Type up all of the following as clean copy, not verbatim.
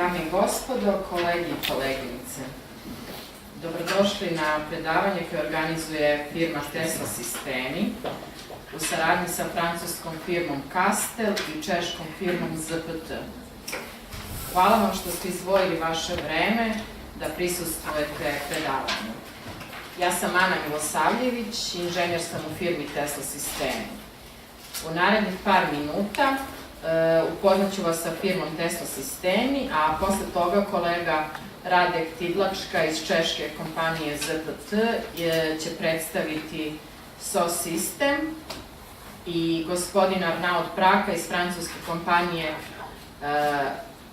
Dame i gospodo, kolegi i koleginice, dobrodošli na predavanje koje organizuje firma Tesla Sistemi u saradnji sa francuskom firmom Castel i češkom firmom ZPT. Hvala vam što ste izdvojili vaše vreme da prisustvujete predavanju. Ja sam Ana Milosavljević, inženjer sam u firmi Tesla Sistemi. U narednih par minuta upoznat ću vas sa firmom Tesla Sistemi, a posle toga kolega Radek Tidlačka iz češke kompanije ZPT će predstaviti SOS System i gospodin Arnaud Praka iz francuske kompanije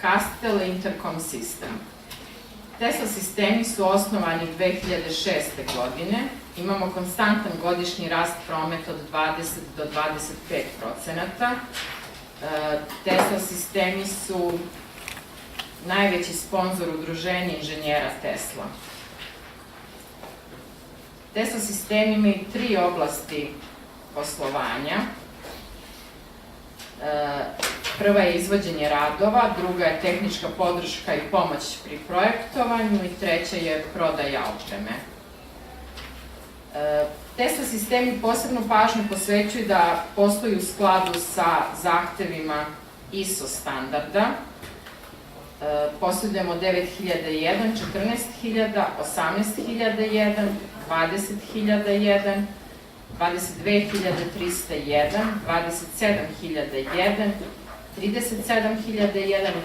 Castel Intercom System. Tesla Sistemi su osnovani 2006. godine. Imamo konstantan godišnji rast prometa od 20 do 25%. Tesla Sistemi su najveći sponzor udruženja inženjera Tesla. Tesla Sistemi imaju 3 oblasti poslovanja. Prva je izvođenje radova, druga je tehnička podrška i pomoć pri projektovanju i treća je prodaja opreme. Tesla Sistemi posebnu pažnju posvećuju da posluju u skladu sa zahtevima ISO standarda. Posjedujemo 9001, 14000, 18001, 20001, 22301, 27001, 37001 i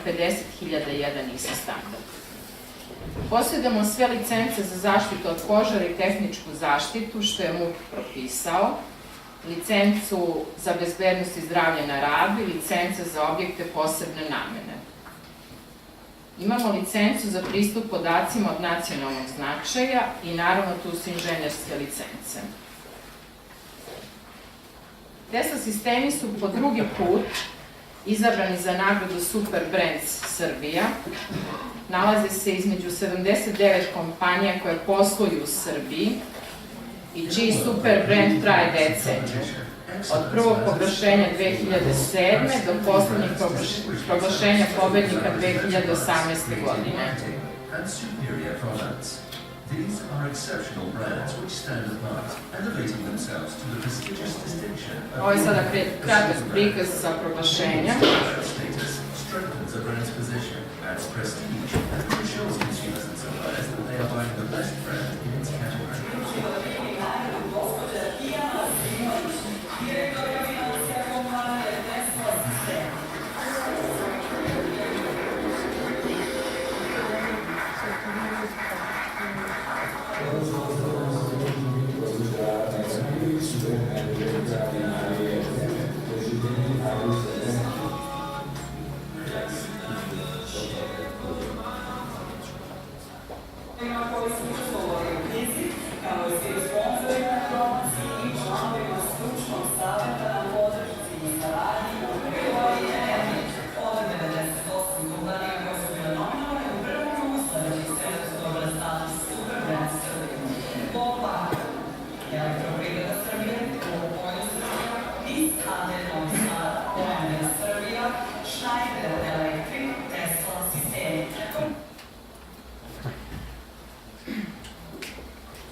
50001 ISO standard. Posjedujemo sve licence za zaštitu od požara i tehničku zaštitu, što je MUP propisao, licencu za bezbednost i zdravlje na radu i licence za objekte posebne namene. Imamo licencu za pristup podacima od nacionalnog značaja i naravno tu su inženjerske licence. Tesla Sistemi su po drugi put izabrani za nagradu Super Brands Srbija. Nalaze se između 79 kompanija koje posluju u Srbiji i čiji super brand traje deceniju. Od prvog proglašenja 2007. do poslednjeg proglašenja pobednika 2018. godine. Ovo je sada kratak prikaz sa proglašenja. Strengthens a brand's position, adds prestige, and reassures consumers and suppliers that they are buying the best brand in its category.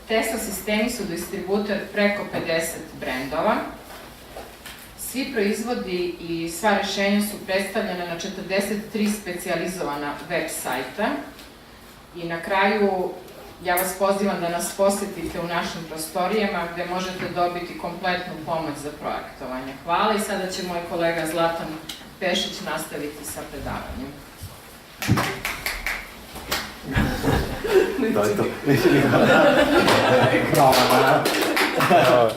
Tesla Sistemi su distributer preko 50 brendova. Svi proizvodi i sva rešenja su predstavljena na 43 specijalizovana web sajta. I na kraju, ja vas pozivam da nas posetite u našim prostorijama gde možete dobiti kompletnu pomoć za projektovanje. Hvala i sada će moj kolega Zlatan Pešić nastaviti sa predavanjem. To je to. Bravo.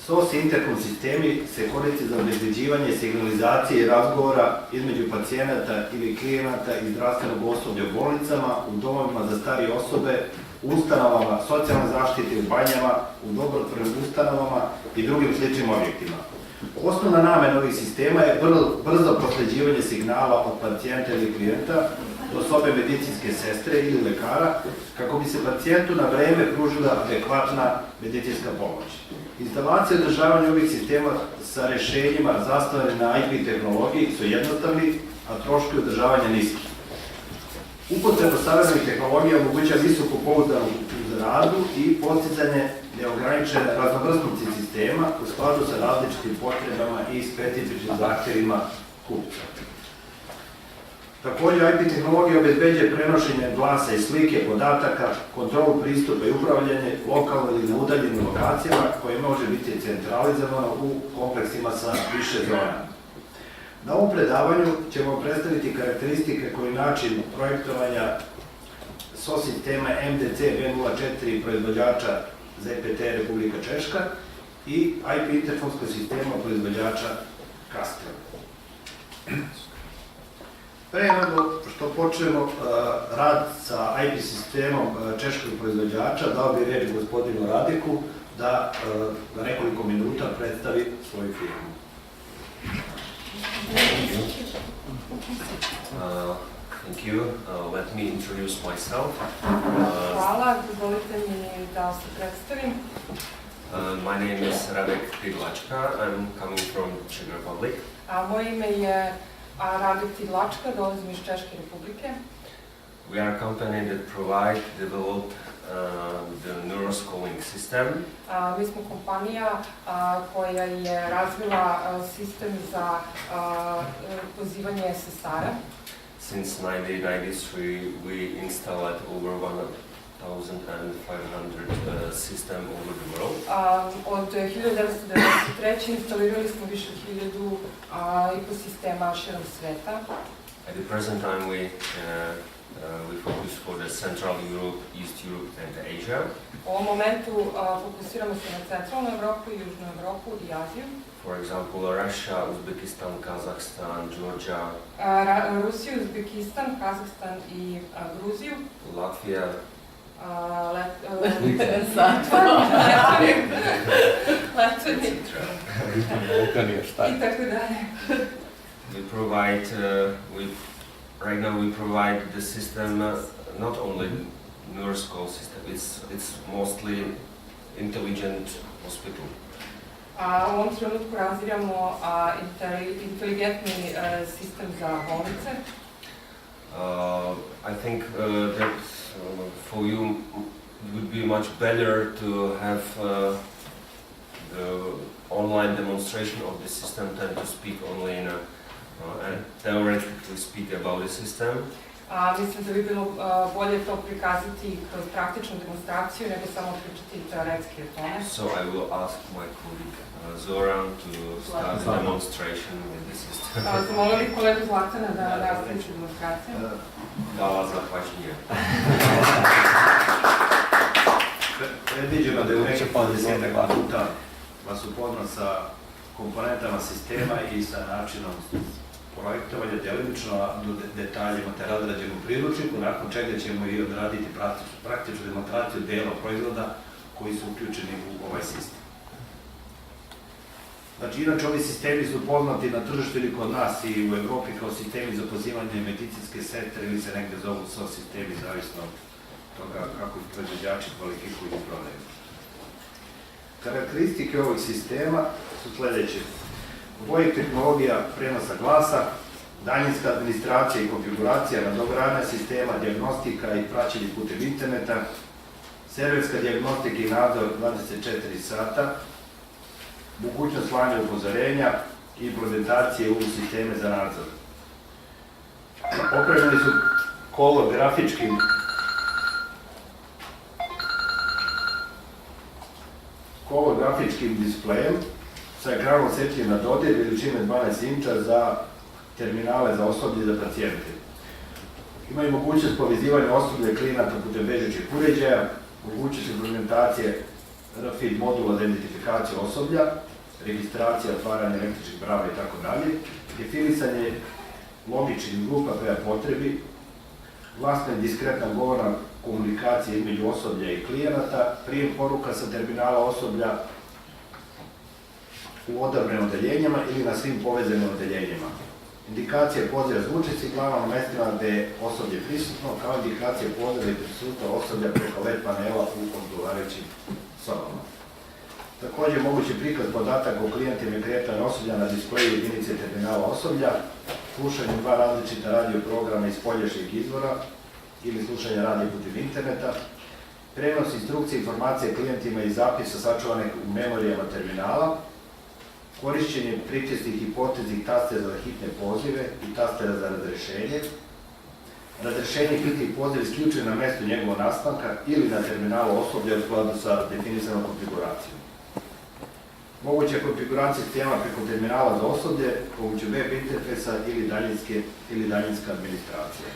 SOS Intercom sistemi se koriste za obezbeđivanje signalizacije i razgovora između pacijenata ili klijenata i zdravstvenog osoblja u bolnicama, u domovima za starije osobe, u ustanovama socijalne zaštite, u banjama, u dobrotvornim ustanovama i drugim sličnim objektima. Osnovna namena ovih sistema je brzo prosleđivanje signala od pacijenta ili klijenta do sobe medicinske sestre ili lekara kako bi se pacijentu na vreme pružila adekvatna medicinska pomoć. Instalacija i održavanje ovih sistema sa rešenjima zasnovane na IP tehnologiji su jednostavni, a troškovi održavanja niski. Upotreba savremenih tehnologija omogućava visoku pouzdanu u radu i posticanje neograničene raznovrsnosti sistema u skladu sa različitim potrebama i specifičnim zahtjevima kupca. Također, IP tehnologija obezbeđuje prenošenje glasa i slike, podataka, kontrolu pristupa i upravljanje lokalno ili na udaljenim lokacijama koje može biti centralizovano u kompleksima sa više zona. Na ovom predavanju ćemo predstaviti karakteristike koji način projektovanja SOS sistema MDC B04 proizvođača ZPT Republika Češka i IP interfonskog sistema proizvođača Kastel. Pre nego što počnemo rad sa IP sistemom češkog proizvođača, dao bih reč gospodinu Radiku da na nekoliko minuta predstavi svoju firmu. Thank you. Let me introduce myself. Hvala, dozvolite mi da se predstavim. My name is Radek Tidlačka. I'm coming from Czech Republic. Moje ime je Radek Tidlačka, dolazim iz Češke Republike. We are a company that develop the neuroscalling system. Mi smo kompanija koja je razvila sistem za pozivanje sestara. Since 1993, we installed over 1,500 system over the world. Od 1993. instalirali smo više od 1000 ekosistema širom sveta. At the present time, we focus for the Central Europe, East Europe, and Asia. U ovom momentu fokusiramo se na centralnu Evropu, južnu Evropu i Aziju. For example, Russia, Uzbekistan, Kazakhstan, Georgia, Rusiju, Uzbekistan, Kazahstan i Gruziju. Latvia, Letvani, i tako dalje. Right now we provide the system, not only neuroscale system, it's mostly intelligent hospital. U ovom trenutku razvijamo inteligentni sistem za bolnice. I think that for you it would be much better to have the online demonstration of the system than to speak only in and theoretically speak about the system. Mislim da bi bilo bolje to prikazati kroz praktičnu demonstraciju nego samo pričati teoretski o tome. So I will ask my colleague Zoran to start the demonstration with the system. Zamolili kolegu Zlatana da nastavi demonstraciju. Hvala za pažnje. Predviđeno da je u nekih 20 minuta vas upoznat sa komponentama sistema i sa načinom projektovanja delimično, do detaljima te razrađenu priručniku, nakon čega ćemo i odraditi praktičnu demonstraciju dela proizvoda koji su uključeni u ovaj sistem. Znači, inače, ovi sistemi su poznati na tržištu ili kod nas i u Evropi kao sistemi za pozivanje medicinske sestre ili se negde zovu SOS sistemi, zavisno od toga kako ih proizvođači kvalifikuju i prodaju. Karakteristike ovog sistema su sledeće. Obojih tehnologija prenosa glasa, daljinska administracija i konfiguracija, nadogradnja sistema, dijagnostika i praćenje putem interneta, serverska dijagnostika i nadzor 24 sata, mogućnost slanja upozorenja i implementacije u sisteme za nadzor. Opremljeni su kolografičkim displejem sa ekranom osjetljivim na dodir veličine 12 inča za terminale za osoblje i za pacijente. Imaju mogućnost povezivanja osoblja i klijenata putem bežećih uređaja, mogućnost implementacije RFID modula za identifikaciju osoblja, registracija, otvaranje električnih brava itd., definisanje logičnih grupa prema potrebi, glasna i diskretna govorna komunikacija između osoblja i klijenata, prijem poruka sa terminala osoblja u odabranim odeljenjima ili na svim povezanim odeljenjima. Indikacije poziva zvučnih signala na mjestima gdje je osoblje prisutno, kao indikacije poziva i prisustva osoblja preko LED panela u odgovarajućim sobama. Također mogući prikaz podataka o klijentima i kretanju osoblja na displeju jedinice terminala osoblja, slušanje dva različita radio programa iz spoljašnjeg izvora ili slušanje radija putem interneta, prenos instrukcije i informacije klijentima i zapisa sačuvanih u memorijama terminala, korišćenje pritisnih i poteznih tastera za hitne pozive i tastera za razrešenje, razrešenje hitnih poziva isključuje na mjestu njegovog nastanka ili na terminalu osoblja u skladu sa definisanom konfiguracijom. Moguća konfiguracija sistema preko terminala za osoblje, pomoću web interfejsa ili daljinska administracija.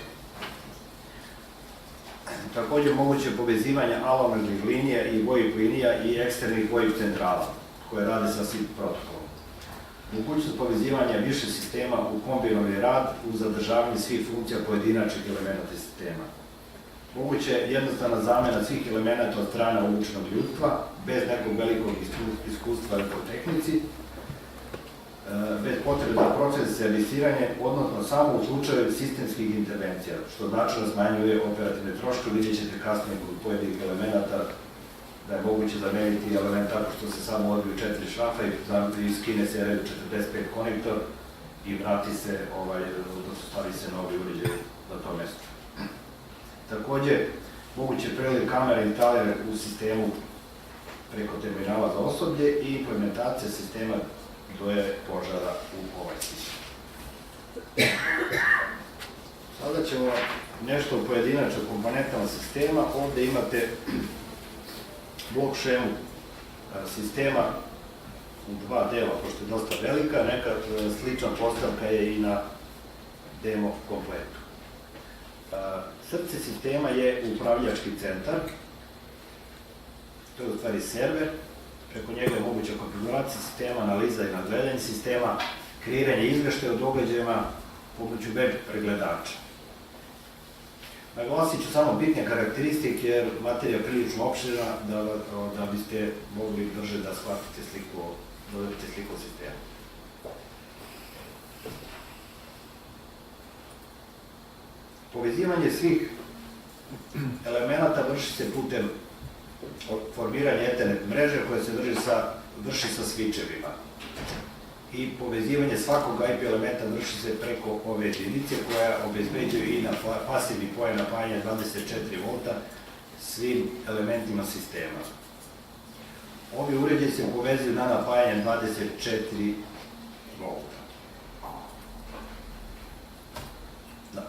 Također moguće povezivanje alarmnih linija i VoIP linija i eksternih VoIP centrala koje rade sa SIP protokolom. Mogućnost povezivanja više sistema u kombinovani rad uz zadržavanje svih funkcija pojedinačnih elemenata sistema. Moguće je jednostavna zamjena svih elemenata od strane obučenog ljudstva, bez nekog velikog iskustva u tehnici, bez potrebe za proces servisiranja, odnosno samo u slučaju sistemskih intervencija, što značajno smanjuje operativne troškove. Vidjet ćete kasnije kod pojedinih elemenata da je moguće zameniti element tako što se samo odbiju 4 šrafa i skine se RF45 konektor i vrati se, stavi se novi uređaj na to mjesto. Također, moguće preliv kamere instalirane u sistemu preko terminala za osoblje i implementacija sistema dojave požara u ovaj sistem. Sada ćemo nešto o pojedinačnim komponentama sistema. Ovdje imate blok šemu sistema u dva dela, pošto je dosta velika, neka slična postavka je i na demo kompletu. Srce sistema je upravljački centar, to je u stvari server, preko njega je moguća konfiguracija sistema, analiza i nadgledanje sistema, kreiranje izveštaja o događajima pomoću web pregledača. Naglasit ću samo bitne karakteristike jer materija je prilično opširna da biste mogli brže da shvatite sliku sistema. Povezivanje svih elemenata vrši se putem formiranja Ethernet mreže koja se vrši sa switchevima. I povezivanje svakog IP elementa vrši se preko ove jedinice koja obezbeđuju i na pasivni pojas napajanja 24 V svim elementima sistema. Ovi uređaji se povezuju na napajanje 24 V.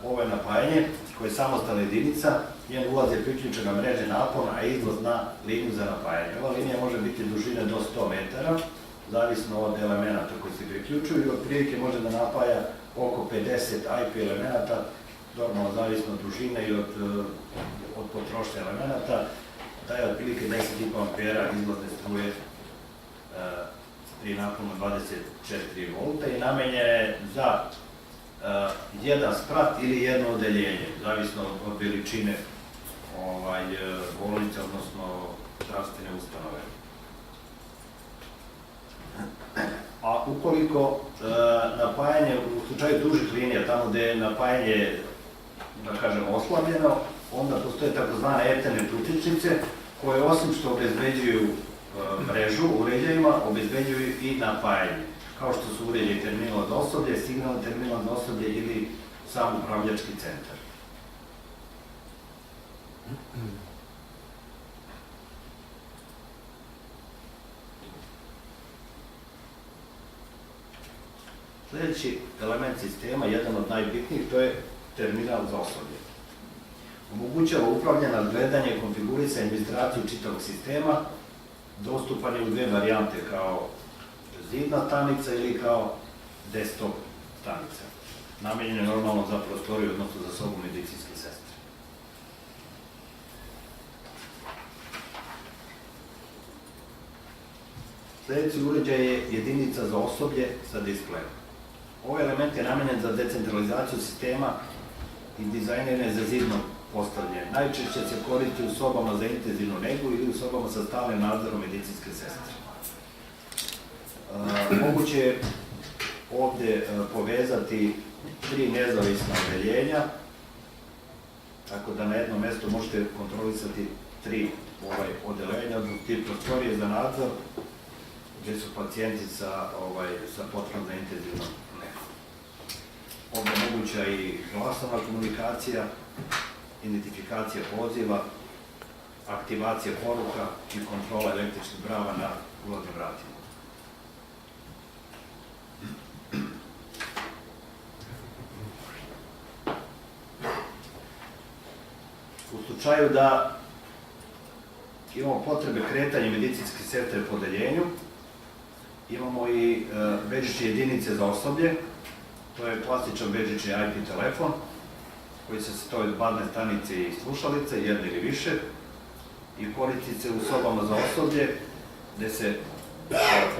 Ovo je napajanje koje je samostalna jedinica, njen ulaz je priključen na mreže napona, a izlaz na liniju za napajanje. Ova linija može biti dužine do 100 metara, zavisno od elemenata koji se priključuju i otprilike može da napaja oko 50 IP elemenata, normalno zavisno od dužine i od potrošnje elemenata, daje otprilike 10,5 ampera izlazne struje pri naponu 24 V i namenjena je za jedan sprat ili jedno odeljenje, zavisno od veličine bolnice, odnosno zdravstvene ustanove. A ukoliko napajanje, u slučaju dužih linija, tamo gde je napajanje, da kažem, oslabljeno, onda postoje takozvane Ethernet utičnice koje osim što obezbeđuju mrežu uređajima, obezbeđuju i napajanje, kao što su uređaj terminala za osoblje, signalni terminal za osoblje ili sam upravljački centar. Sljedeći element sistema, jedan od najbitnijih, to je terminal za osoblje. Omogućava upravljanje, nadgledanje, konfigurisanje i administraciju čitavog sistema, dostupan je u dve varijante, kao zidna stanica ili kao desktop stanica. Namenjen je normalno za prostoriju, odnosno za sobu medicinske sestre. Sljedeći uređaj je jedinica za osoblje sa displejom. Ovaj element je namenjen za decentralizaciju sistema i dizajniran je za zidno postavljanje. Najčešće se koristi u sobama za intenzivnu negu ili u sobama sa stalnim nadzorom medicinske sestre. Moguće je ovdje povezati 3 nezavisna odeljenja, tako da na jednom mjestu možete kontrolisati 3 odeljenja, ti prostorije za nadzor, gdje su pacijenti sa potrebom za intenzivnom negom. Ovdje je moguća i glasovna komunikacija, identifikacija poziva, aktivacija poruka i kontrola električnih brava na ulaznim vratima. U slučaju da imamo potrebe kretanja medicinske sestre po odeljenju, imamo i bežične jedinice za osoblje, to je klasičan bežični IP telefon koji se sastoji od bazne stanice i slušalice, jedne ili više, i koristi se u sobama za osoblje gdje se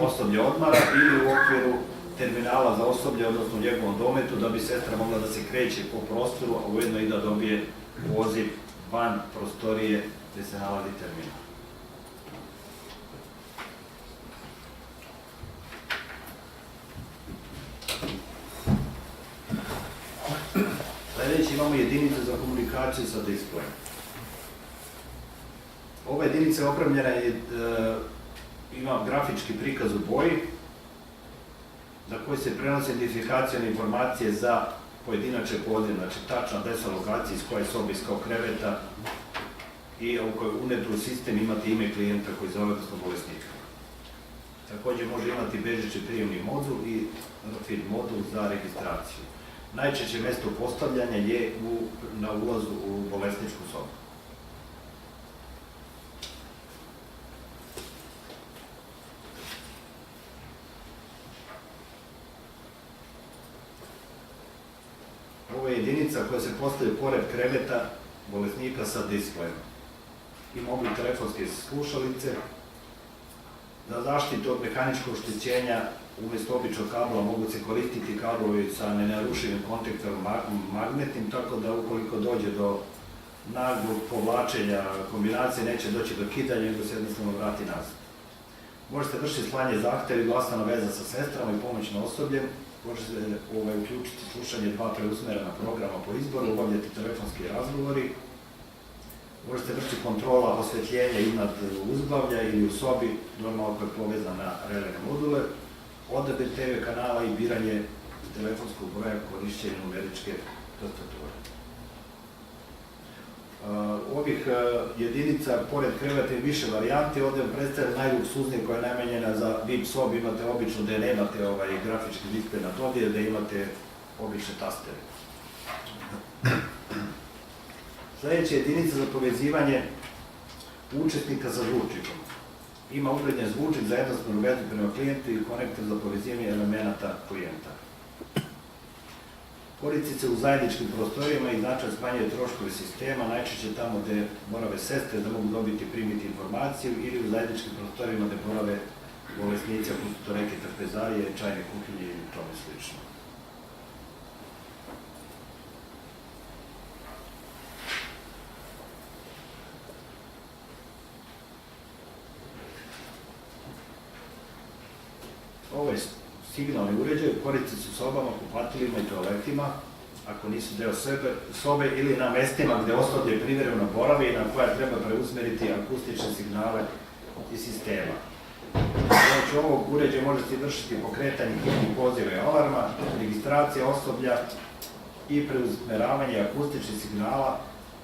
osoblje odmara ili u okviru terminala za osoblje, odnosno u njegovom dometu, da bi sestra mogla da se kreće po prostoru, a ujedno i da dobije poziv van prostorije gdje se nalazi terminal. Sljedeći imamo jedinice za komunikaciju sa displejem. Ova jedinica opremljena ima grafički prikaz u boji za koji se prenose identifikacijone informacije za pojedinačne pozive, znači tačna adresa lokacije iz koje sobe, iz kao kreveta i unutar u sistem imate ime klijenta koji zove, odnosno bolesnika. Također može imati bežični prijemni modul i RFID modul za registraciju. Najčešće mjesto postavljanja je na ulazu u bolesničku sobu. Ovo je jedinica koja se postavlja pored kreveta bolesnika sa displejem. Ima oblik telefonske slušalice. Za zaštitu od mehaničkog oštećenja umjesto običnog kabla mogu se koristiti kablovi sa nenarušivim kontaktorom magnetnim, tako da ukoliko dođe do naglog povlačenja kombinacije neće doći do kidanja, nego se jednostavno vrati nazad. Možete vršiti slanje zahtjeva i glasovna veza sa sestrama i pomoćno osobljem. Možete uključiti slušanje 2 preusmerena programa po izboru, obavljati telefonski razgovori. Možete vršiti kontrola osvjetljenja iznad uzglavlja ili u sobi, normalno koja je povezana na relevne module, odabir TV kanala i biranje telefonskog broja korišćenja numeričke tastature. Ovih jedinica, pored kreveta i više varijanti, ovdje predstavlja najluksuznije koja je namenjena za VIP sobi, imate obično da nemate grafički displej na dodir, da imate obične tastere. Sljedeća jedinica za povezivanje učesnika sa zvučnikom. Ima ugrađen zvučnik za jednostavnu vezu prema klijentu i konektor za povezivanje elemenata klijenta. Koristi se u zajedničkim prostorijama i značajno smanjuje troškove sistema, najčešće tamo gdje borave sestre da mogu dobiti primiti informaciju ili u zajedničkim prostorijama gdje borave bolesnici, ako su to neke trpezarije, čajne kuhinje ili tome slično. Ovo je signalni uređaj, koristi se u sobama, kupatilima i toaletima, ako nisu deo sobe ili na mestima gdje osoblje privremeno boravi i na koja treba preusmeriti akustične signale iz sistema. Znači, ovog uređaja može se vršiti pokretanje hitnih poziva i alarma, registracija osoblja i preusmeravanje akustičnih signala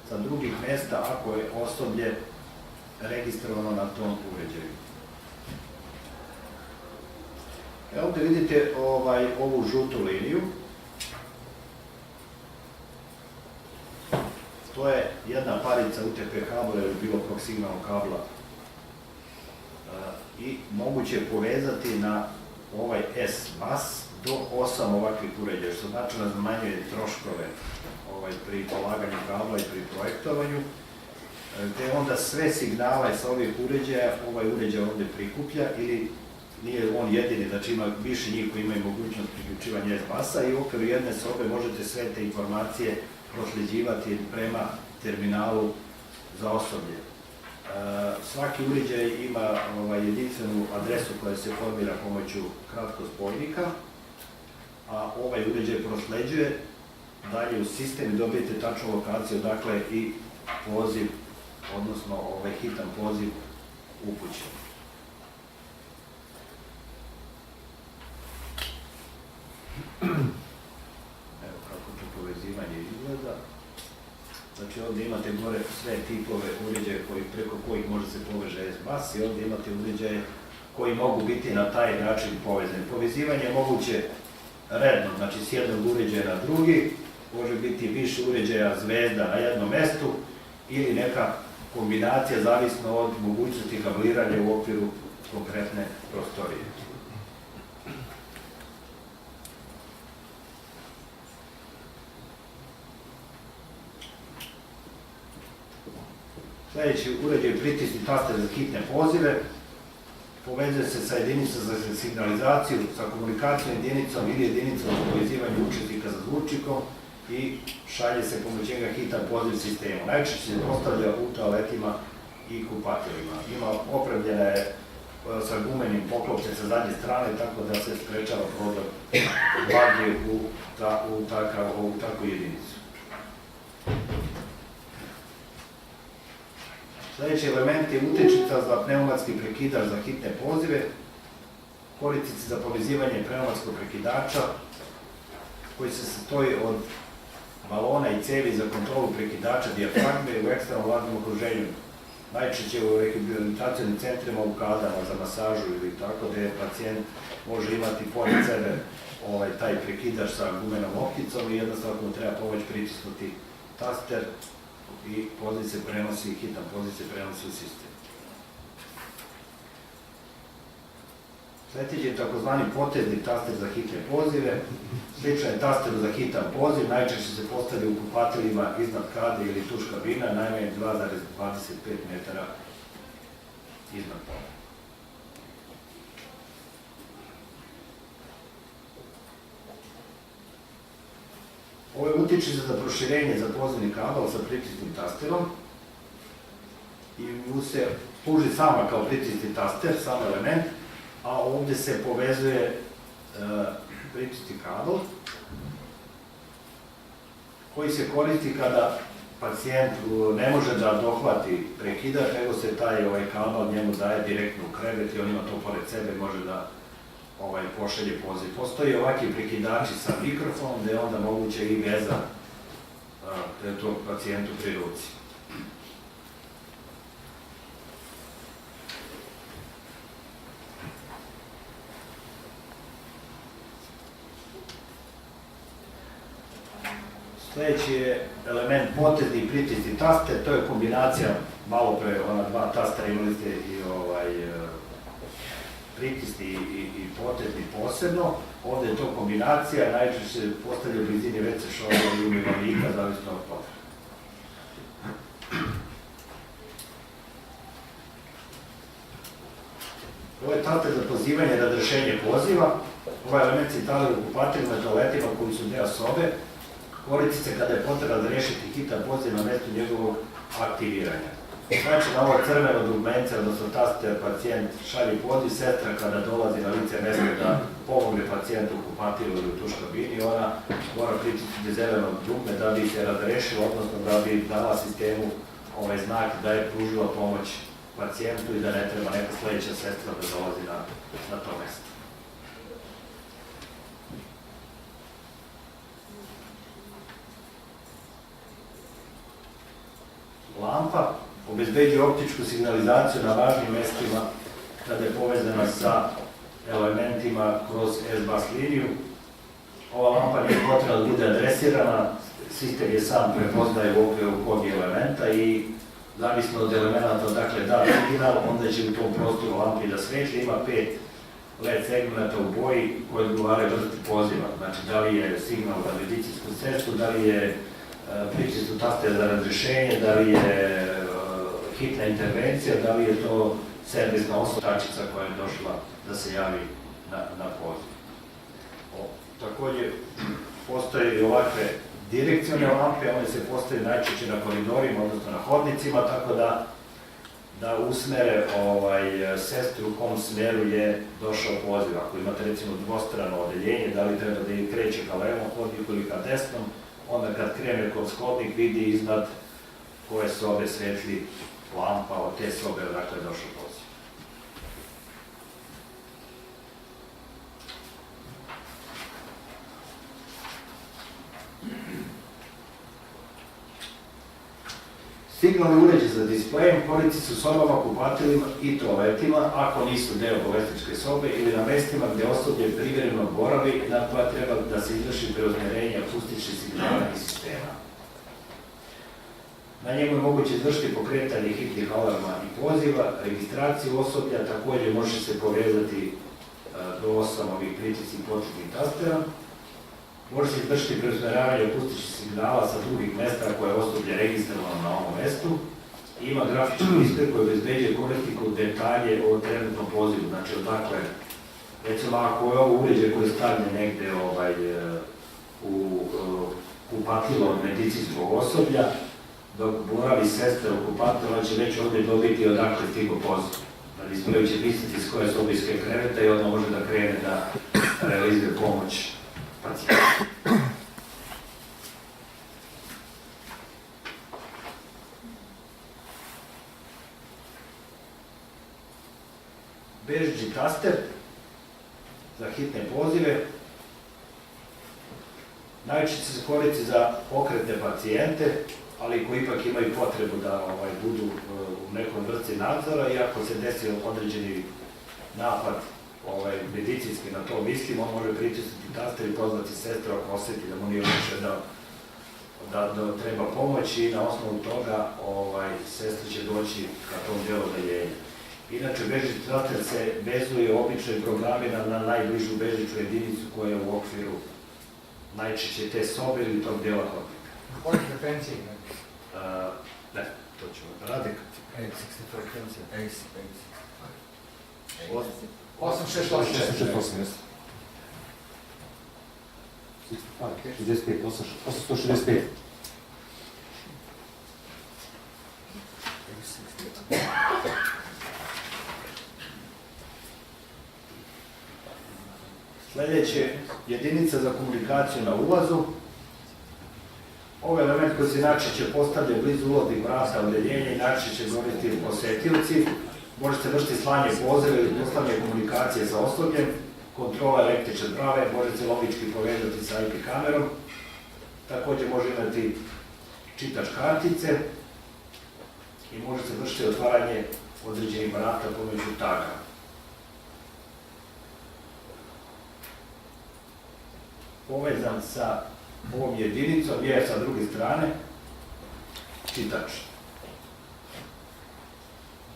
sa drugih mjesta ako je osoblje registrovano na tom uređaju. Ovdje vidite ovu žutu liniju. To je jedna parica UTP kabla ili bilo kog signalnog kabla i moguće je povezati na ovaj S-bus do 8 ovakvih uređaja, što znači da smanjuje troškove pri polaganju kabla i pri projektovanju, gdje onda sve signale sa ovih uređaja ovaj uređaj ovdje prikuplja ili nije on jedini, znači ima više njih koji imaju mogućnost priključivanja S-busa i u okviru jedne sobe možete sve te informacije prosljeđivati prema terminalu za osoblje. Svaki uređaj ima jedinstvenu adresu koja se formira pomoću kratkospojnika, a ovaj uređaj prosleđuje dalje u sistem i dobijete tačnu lokaciju, dakle i poziv, odnosno hitan poziv upućen. Evo kako to povezivanje izgleda. Znači ovdje imate gore sve tipove uređaja preko kojih može se poveže S-Bus i ovdje imate uređaje koji mogu biti na taj način povezani. Povezivanje je moguće redno, znači s jednog uređaja na drugi, može biti više uređaja zvezda na jednom mestu ili neka kombinacija zavisno od mogućnosti kabliranja u okviru konkretne prostorije. Sljedeći uređaj pritisni taster za hitne pozive, povezuje se sa jedinicom za signalizaciju, sa komunikacijom jedinicom ili jedinicom za povezivanje učesnika sa zvučnikom i šalje se pomoću njega hitan poziv sistemu. Najčešće se postavlja u toaletima i kupatilima. Opremljena je sa gumenim poklopcem sa zadnje strane, tako da se sprečava prodor vage u takvu jedinicu. Sljedeći element je utečnica za pneumatski prekidač za hitne pozive, koristice za povezivanje pneumatskog prekidača koji se sastoji od balona i cevi za kontrolu prekidača dijafragme u ekstremno hladnom okruženju. Najčešće u rehabilitacijnim centrima u kadama za masažu ili tako, gdje pacijent može imati pored sebe taj prekidač sa gumenom lopticom i jednostavno mu treba pomoć pritisnuti taster i hitan poziv se prenosi u sistem. Sljedeći je takozvani potezni taster za hitne pozive. Sličan je tasteru za hitan poziv, najčešće se postavlja u kupatilima iznad kade ili tuš kabina, najmanje 2,25 metara iznad poda. Ovo je utječica za proširenje za pozivni kabel sa pritisnim tasterom i mu se služi sama kao pritisni taster, sam element, a ovdje se povezuje pritisni kabel koji se koristi kada pacijent ne može da dohvati prekidač, nego se taj kabel njemu daje direktno u krevet i on ima to pored sebe i može da pošalje poziv. Postoji ovakvi prekidači sa mikrofonom gdje je onda moguće i veza tog pacijentu pri ruci. Sljedeći je element potezni i pritisni taster, to je kombinacija, malo pre ona dva tastera imali ste i pritisni i potezni posebno. Ovdje je to kombinacija, najčešće se postavlja u blizini WC šolja ili umivalnika, zavisno od potrebe. Ovo je taster za pozivanje i razrješenje poziva. Ovaj element se instalira u kupatiljima i toaletima koji su deo sobe. Koristi se kada je potrebno razriješiti hitan poziv na mjestu njegovog aktiviranja. Znači na ovo crveno dugmence, odnosno taster, pacijent šalje poziv, sestra kada dolazi na lice mjesta da pomogne pacijentu u kupatilu ili u tuš kabini, ona mora pritisnuti zeleno dugme da bi se razriješila, odnosno da bi dala sistemu znak da je pružila pomoć pacijentu i da ne treba neka sljedeća sestra da dolazi na to mjesto. Lampa obezbeđuje optičku signalizaciju na važnim mjestima kada je povezana sa elementima kroz S-Bus liniju. Ova lampa nije potrebna da bude adresirana, sistem je sam prepoznaje u okviru kog je elementa i zavisno od elementa, dakle da signal, onda će u tom prostoru lampi da svetli, ima 5 LED segmenta u boji koji odgovaraju vrsti poziva. Znači da li je signal za medicinsku sestru, da li je pritisnu taster za razrješenje, da li je hitna intervencija, da li je to servisna osoba-tačica koja je došla da se javi na poziv. Također postoje i ovakve direkcione lampe, one se postavljaju najčešće na koridorima, odnosno na hodnicima, tako da da usmere sestru u kom smeru je došao poziv. Ako imate recimo dvostrano odeljenje, da li treba da je kreće ka levom hodniku ili ka desnom, onda kad krene kroz hodnik vidi iznad koje sobe svetli lampa od te sobe odakle je došao poziv. Signalni uređaj za displejem koristi se u sobama, kupatilima i toaletima ako nisu deo bolesničke sobe ili na mestima gde osoblje privremeno boravi na koja treba da se izvrši preusmerenje akustičnih signala i sistema. Na njemu je moguće izvršiti pokretanje hitnih alarma i poziva, registraciju osoblja, takođe može se povezati do 8 ovih pritisnih početnih tastera. Može se izvršiti preusmeravanje akustičnih signala sa drugih mesta koje je osoblje registrovano na ovom mestu. Ima grafički displej koji obezbeđuje korisniku detalje o trenutnom pozivu. Znači, odakle, recimo, ako je ovo uređaj koji stavlja negde u kupatilo medicinskog osoblja, dok boravi sestra u kupatilu, on će već ovdje dobiti odakle stigo poziv. Na displeju će pisati s koje sobe iske kreveta i onda može da krene da realizuje pomoć pacijenta. Bežići taster za hitne pozive najčešće se koristi za pokretne pacijente, ali koji ipak imaju potrebu da budu u nekom vrsti nadzora i ako se desi određeni napad medicinski na to mislim, on može pritisnuti taster i pozvati sestru ako osjeti da mu nije više da treba pomoć i na osnovu toga sestra će doći ka tom delu odeljenja. Inače, bežični taster se vezuje obično i programira na najbližu bežičnu jedinicu koja je u okviru najčešće te sobe ili tog dela hodnika. Koje frekvencije ima? Ne, to ćemo da raditi. 60 frekvencija. 865. Sljedeće, jedinica za komunikaciju na ulazu. Ovaj element koji se najčešće postavlja blizu ulaznih vrata odeljenja i najčešće koristiti posetioci. Može se vršiti slanje poziva ili postavljanje komunikacije sa osobljem, kontrola električne brave, može se logički povezati sa IP kamerom. Također može imati čitač kartice i može se vršiti otvaranje određenih vrata pomoću taga. Povezan sa ovom jedinicom je sa druge strane čitač.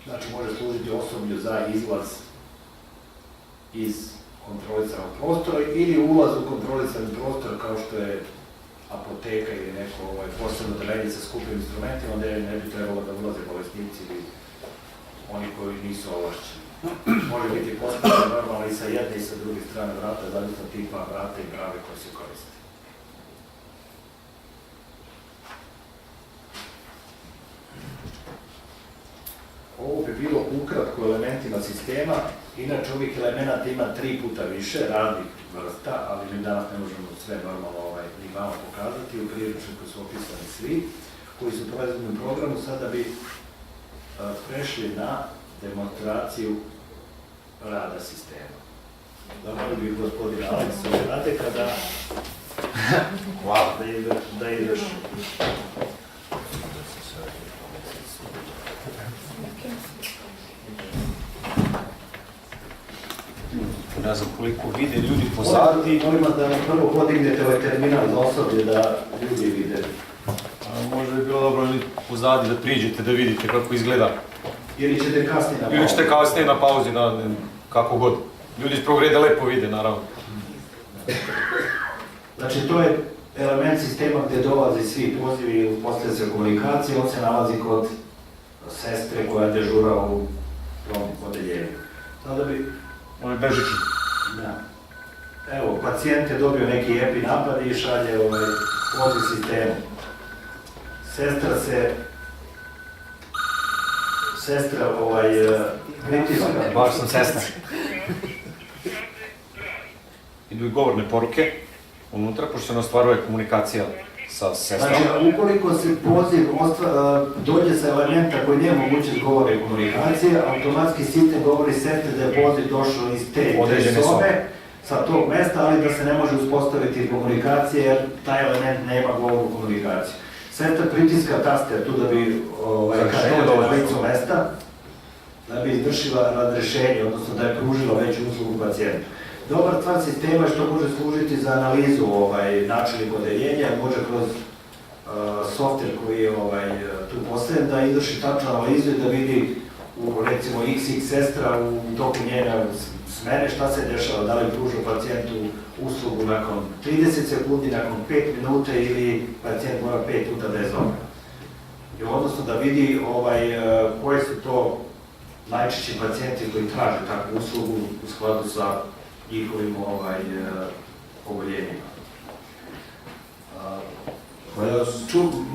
Znači može služiti osoblju za izlaz iz kontrolisanog prostora ili ulaz u kontrolisani prostor kao što je apoteka ili neko posebno odeljenje sa skupim instrumentima gde ne bi trebalo da ulaze bolesnici ili oni koji nisu ovlašćeni. Može biti postavljeno normalno i sa jedne i sa druge strane vrata, zavisno tipa vrata i brave koje se koriste. Ovo bi bilo ukratko elementima sistema, inače ovih elemenata ima 3 puta više raznih vrsta, ali mi danas ne možemo sve normalno ni vama pokazati, u priručniku su opisani svi koji su proizvodni u programu. Sada bi prešli na demonstraciju rada sistema. Zamolio bih gospodina Aleksa Radeka da izvrši. Ne znam koliko vide ljudi pozadi. Molim vas da nam prvo podignete ovaj terminal za osoblje da ljudi vide. Možda bi bilo dobro pozadi da priđete da vidite kako izgleda. Ili ćete kasnije na pauzi? Ili ćete kasnije na pauzi, kako god. Ljudi iz prvog reda lepo vide, naravno. Znači, to je element sistema gde dolaze svi pozivi u posljedice komunikacije, on se nalazi kod sestre koja dežura u tom odeljenju. Sada bi... On je bežični. Da. Evo, pacijent je dobio neki epi napad i šalje poziv sistemu. Sestra se sestra pritiska. Baš sam sestra. Idu i govorne poruke unutra, pošto se ne ostvaruje komunikacija sa sestrom. Znači, ukoliko se poziv dođe sa elementa koji nije mogućnost govore i komunikacije, automatski sistem govori sestri da je poziv došao iz te Određene sobe, sa tog mesta, ali da se ne može uspostaviti komunikacije jer taj element nema govoru komunikaciju. Sestra pritiska taster tu da bi kad dođe na licu mesta, da bi izvršila razrešenje, odnosno da je pružila veću uslugu pacijentu. Dobar stvar sistema je što može služiti za analizu načelnih odeljenja, može kroz softver koji je tu postavljen da izvrši tačnu analizu i da vidi recimo XX sestra u toku njene smene šta se dešava, da li pruža pacijentu uslugu nakon 30 sekundi, nakon 5 minuta ili pacijent mora 5 puta da je zove. Odnosno da vidi koje su to najčešći pacijenti koji traže takvu uslugu u skladu sa njihovim oboljenjima.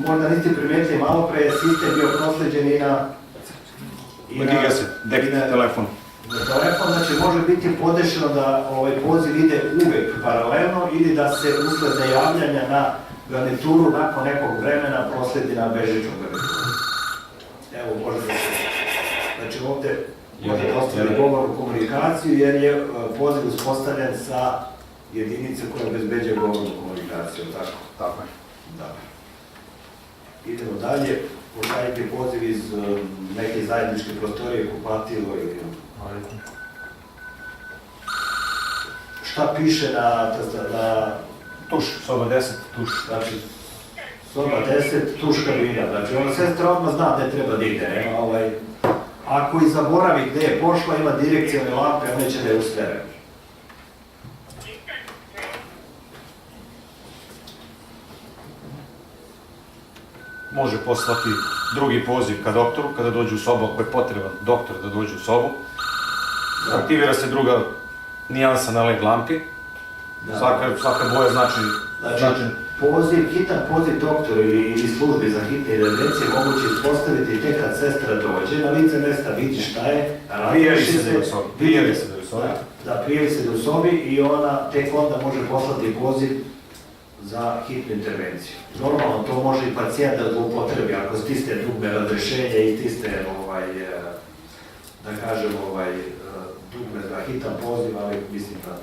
Možda niste primetili, malo pre je sistem bio prosleđen i na telefon. Telefon, znači može biti podešeno da poziv ide uvek paralelno ili da se usled najavljanja na garnituru nakon nekog vremena prosledi na bežičnu garnituru. Evo, može da se... Znači ovde može da ostavi govornu komunikaciju jer je poziv uspostavljen sa jedinice koja obezbeđuje govornu komunikaciju, tako? Tako je. Da. Idemo dalje, pošaljite poziv iz neke zajedničke prostorije, kupatilo ili... Šta piše na Tuš, soba 10, tuš. Znači, soba 10, tuš kabina. Znači, ona sestra odmah zna gde treba da ide. Ako i zaboravi gde je pošla, ima direkcijone lampe, a neće da je usmere. Može poslati drugi poziv ka doktoru, kada dođe u sobu, ako je potreban doktor da dođe u sobu. Aktivira se druga nijansa na LED lampi. Svaka boja znači... Hitan poziv doktoru ili službi za hitne intervencije moguće ispostaviti tek kad sestra dođe, na lice mesta vidi šta je, prijavi se da je u sobi. Prijavi se da je u sobi. Da, prijavi se da je u sobi i ona tek onda može poslati poziv za hitnu intervenciju. Normalno to može i pacijent da zloupotrebi ako stisne dugme razrešenja i stisne, da kažem, dugme za hitan poziv, ali mislim da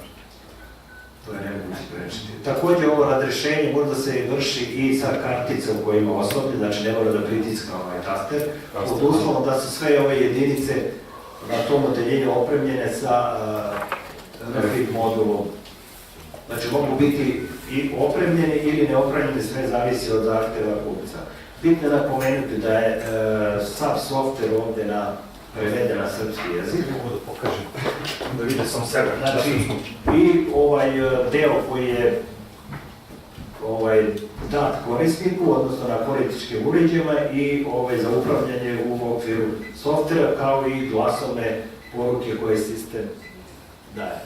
to je nemoguće sprečiti. Također ovo razrešenje možda se vrši i sa karticom koja ima osoblje, znači ne mora da pritiska taster, pod uslovom da su sve ove jedinice na tom odeljenju opremljene sa RFID modulom. Znači mogu biti i opremljeni ili neopremljeni, sve zavisi od zahtjeva kupca. Bitno je napomenuti da je sav softver ovdje preveden na srpski jezik. Mogu da pokažem, da vidio sam sebe. Znači, i ovaj deo koji je dat korisniku, odnosno na korisničkim uređajima i za upravljanje u okviru softvera, kao i glasovne poruke koje sistem daje.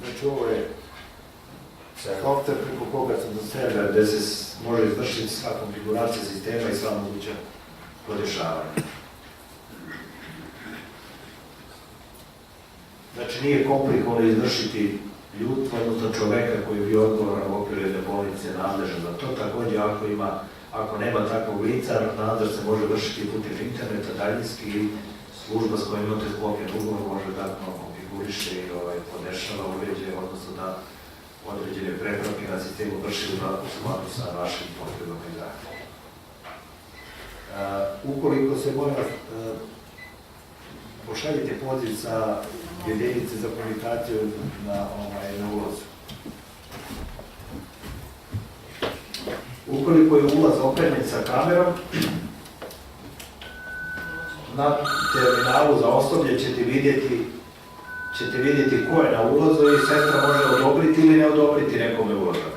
Znači, ovo je softver preko koga sam do servera gde se može izvršiti sva konfiguracija sistema i sva moguća podešavanja. Znači, nije komplikovano izvršiti ljudstvo, odnosno čoveka koji bi odgovoran u okviru jedne bolnice nadležan za to. Također, ako nema takvog lica, nadzor se može vršiti putem interneta, daljinski i služba s kojom imate sklopljen ugovor može tako konfiguriše i podešava uređaje, odnosno da određene prepravke na sistemu vrši u skladu sa vašim potrebama i zahtjevima. Ukoliko se molim vas, pošaljite poziv sa jedinice za komunikaciju na ulazu. Ukoliko je ulaz opremljen sa kamerom, na terminalu za osoblje ćete vidjeti ko je na ulazu i sestra može odobriti ili ne odobriti nekome ulazak.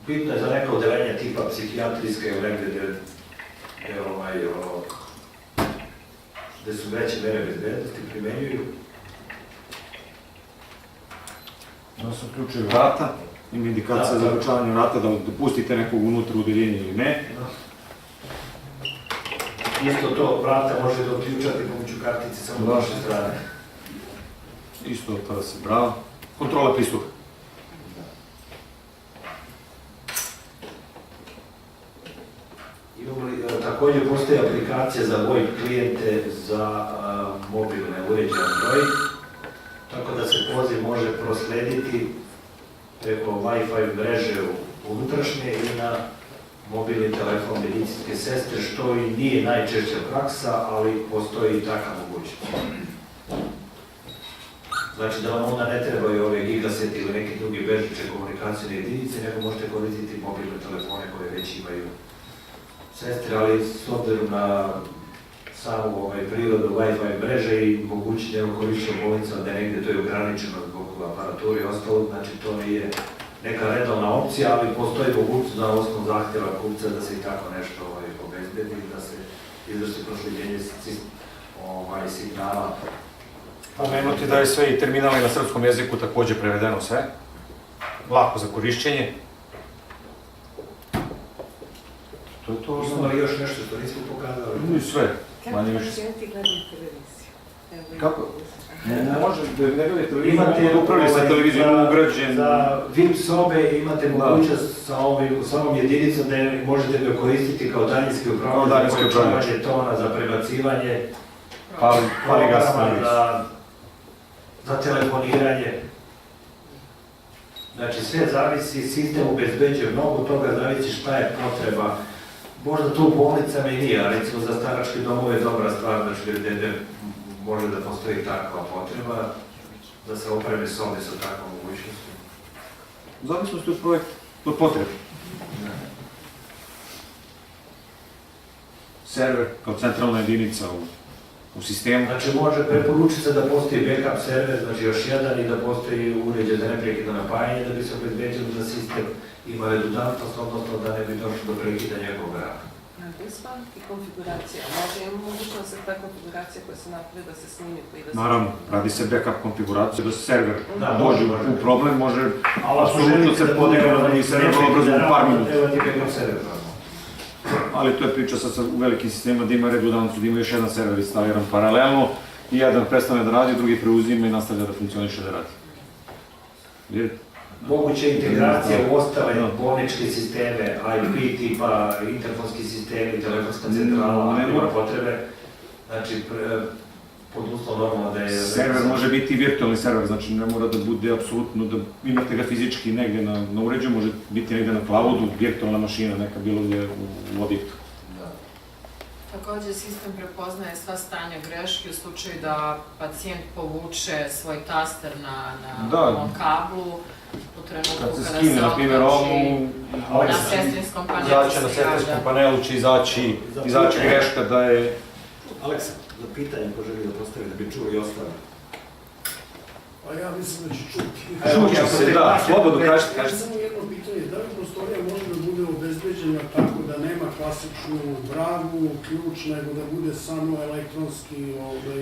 Bitno je za neka odeljenja tipa psihijatrijske ili negdje gde su veće mere bezbednosti primenjuju. Da se uključuju vrata, ima indikacija za uključavanje vrata, da pustite nekog unutra u odeljenje ili ne. Isto to, vrata možete uključati pomoću kartice samo s vaše strane. Isto otvara se brava. Kontrola pristupa. Također postoji aplikacija za VoIP klijente za mobilne uređaje Android, tako da se poziv može proslediti preko Wi-Fi mreže unutrašnje i na mobilni telefon medicinske sestre, što i nije najčešća praksa, ali postoji i takva mogućnost. Znači da vam onda ne trebaju ove gigaseti ili neki drugi bežične komunikacijne jedinice, nego možete koristiti mobilne telefone koje već imaju sestre, ali s obzirom na samu prirodu Wi-Fi mreže i mogućnost njegov korišćenja bolnicama da negdje to je ograničeno zbog aparature i ostalo, znači to nije neka redovna opcija, ali postoji mogućnost na osnovu zahtjeva kupca da se i tako nešto obezbedi, da se izvrši prosleđenje signala. Pomenuti da je sve i terminali na srpskom jeziku također prevedeno sve. Lako za korišćenje. To je to. Imamo li još nešto što nismo pokazali? I sve. Kako pacijenti gledaju televiziju? Kako? Može, ne gledaju televiziju, Imate mogu da upravljaju sa televizijom ugrađen. Za VIP sobe imate mogućnost sa ovom jedinicom da možete ga koristiti kao daljinski upravljanje, za povećavanje tona, za prebacivanje, za telefoniranje. Znači sve zavisi, sistem obezbeđuje mnogo toga, zavisi šta je potreba. Možda to u bolnicama i nije, a recimo za staračke domove je dobra stvar, znači gdje može da postoji takva potreba, da se opreme sobe sa takvom mogućnostom. Zavisnosti od projekta, od potrebe. Server kao centralna jedinica u sistemu. Znači može preporučiti se da postoji backup server, znači još jedan, i da postoji uređaj za neprekidno napajanje da bi se obezbeđilo da sistem ima redundantnost, odnosno da ne bi došlo do prekida njegovog rada. I konfiguracija. Može imamo mogućnost da ta konfiguracija koja se napravi da se snimi pa i da se... Naravno, radi se backup konfiguracija, da se server dođe u problem, može apsolutno se podigne i server obrazu u par minuta. Ali to je priča sa velikim sistemima da ima redundanciju, da ima još jedan server instaliran paralelno i jedan prestane da radi, drugi preuzima i nastavlja da funkcioniše da radi. Vidite? Moguće integracija u ostale bolničke sisteme, IP tipa, interfonski sistemi, telefonska centrala, ako ima potrebe. Znači, pod uslovom normalno da je... Server može biti i virtualni server, znači ne mora da bude apsolutno, da imate ga fizički negdje na uređaju, može biti negdje na cloudu, virtualna mašina, neka bilo gdje u objektu. Također sistem prepoznaje sva stanja greške u slučaju da pacijent povuče svoj taster na ovom kablu u trenutku kada se skine, na primjer, na sestrinskom panelu. Na sestrinskom panelu će izaći greška da je... Aleksa, za pitanje ko želi da postavi, da bi čuli i ostali. Pa ja mislim da će čuti. Čuće se, da, slobodno kažete. Samo jedno pitanje, da li prostorija može da bude obezbeđena tako da nema klasičnu bravu, ključ, nego da bude samo elektronski...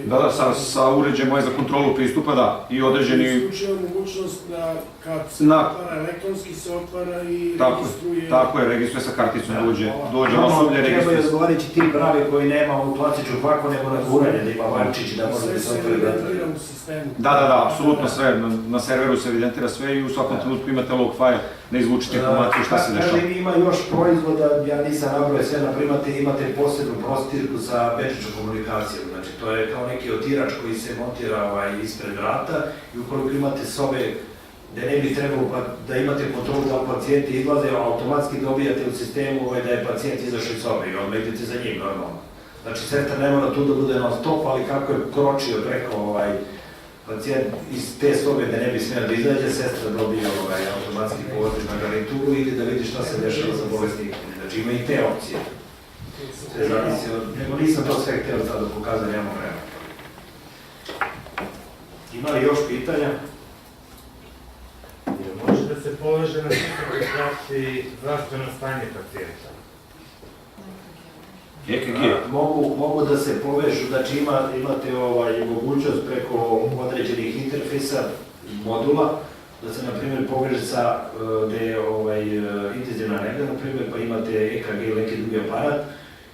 Da, sa uređajem za kontrolu pristupa, da, i određeni... U slučaju mogućnost da kad se otvara elektronski se otvara i registruje... Tako je, registruje sa karticom, dođe osoblje, registruje. Treba je odgovorići ti brave koji nema u klasičnu faku, nego na guranje, da ima vančić, da može da se otvori evidentira u sistemu. Da, apsolutno sve, na serveru se evidentira sve i u svakom trenutku imate log file da izvučite informaciju šta se dešava. Kažem, ima još proizvoda, ja nisam nabrojao sve, naprimjer imate posebnu prostirku sa bežičnom komunikacijom, znači to je kao neki otirač koji se montira ispred vrata i ukoliko imate sobe gdje ne bi trebalo da imate kontrolu da pacijenti izlaze, automatski dobijate u sistemu da je pacijent izašao iz sobe i onda idete za njim normalno. Znači sestra ne mora tu da bude non stop, ali kako je kročio preko pacijent iz te sobe da ne bi smjela da izađe, sestra dobije automatski poziv na garnituru ili da vidi šta se dešava sa bolesnikom. Znači ima i te opcije. Sve zavisi od... Nego nisam to sve htio sad da pokazam, nemamo vremena. Ima li još pitanja? Može da se poveže na sistem koji prati zdravstveno stanje pacijenta? Mogu da se povežu, znači imate mogućnost preko određenih interfejsa, modula, da se, na primjer, poveže sa gde je intenzivna nega, na primjer, pa imate EKG ili neki drugi aparat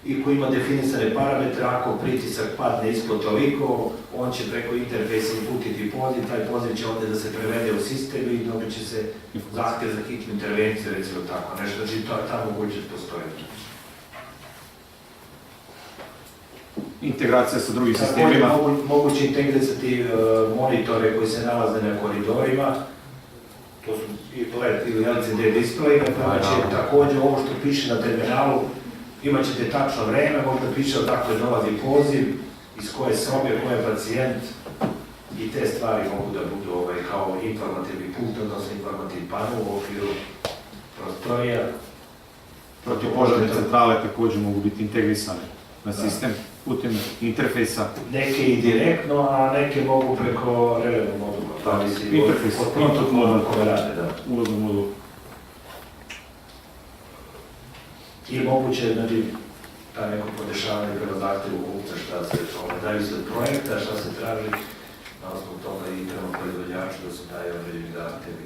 i koji ima definisane parametre, ako pritisak padne ispod toliko, on će preko interfejsa uputiti poziv, taj poziv će onda da se prevede u sistem i dobit će se zahtjev za hitnu intervenciju, recimo tako, nešto, znači ta mogućnost postoji. Integracija sa drugim sistemima. Moguće integrisati monitore koji se nalaze na koridorima, to su i LED ili LCD display, pa će također ovo što piše na terminalu, imat ćete tačno vreme, možda piše odakle dolazi poziv, iz koje sobe, ko je pacijent, i te stvari mogu da budu kao informativni pult, odnosno informativni panel u okviru prostorija. Protivpožarne centrale također mogu biti integrisane na sistem putem interfejsa. Neke i direktno, a neke mogu preko relevnog modula. Interfejs, input modul koje rade, da. Ulazno modul. I moguće, znači, ta neko podešavanje prema zahtjevu kupca, šta se zavisi od projekta, šta se traži, na osnovu toga i prema proizvođaču da se daje određeni zahtjevi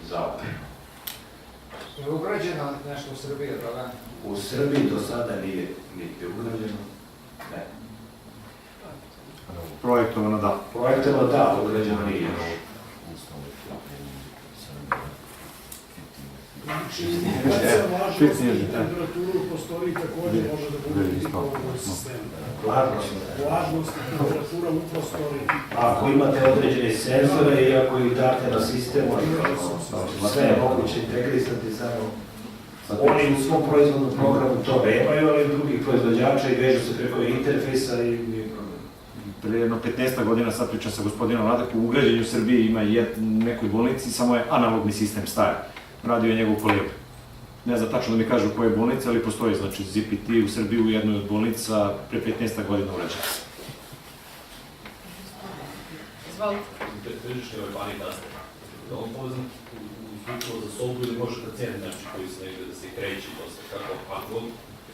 za opremu. Je ugrađeno nešto u Srbiji od toga? U Srbiji do sada nije niti ugrađeno, ne. Projektovano da. Projektovano da, ugrađeno nije. Znači, indikacija vlažnosti i temperaturu u prostoriji također može da bude i ovog sistema. Vlažnost i temperatura u prostoriji. Ako imate određene senzore i ako ih date na sistem, sve je moguće integrisati samo. Oni u svom proizvodnom programu to nemaju, ali drugih proizvođača i vežu se preko interfejsa i nije problem. Pre jedno 15 godina sad pričam sa gospodinom Radeku, u ugrađenju u Srbiji ima nekoj bolnici, samo je analogni sistem stari. Radio je njegov kolega. Ne znam tačno da mi kažu koje bolnice, ali postoji, znači ZPT u Srbiji u jednoj od bolnica pre 15 godina urađena. Izvolite. Tržišni pani nastav. Da on povezan u za sobu ili može pacijent, znači koji se negdje da se kreći, to se kako, ako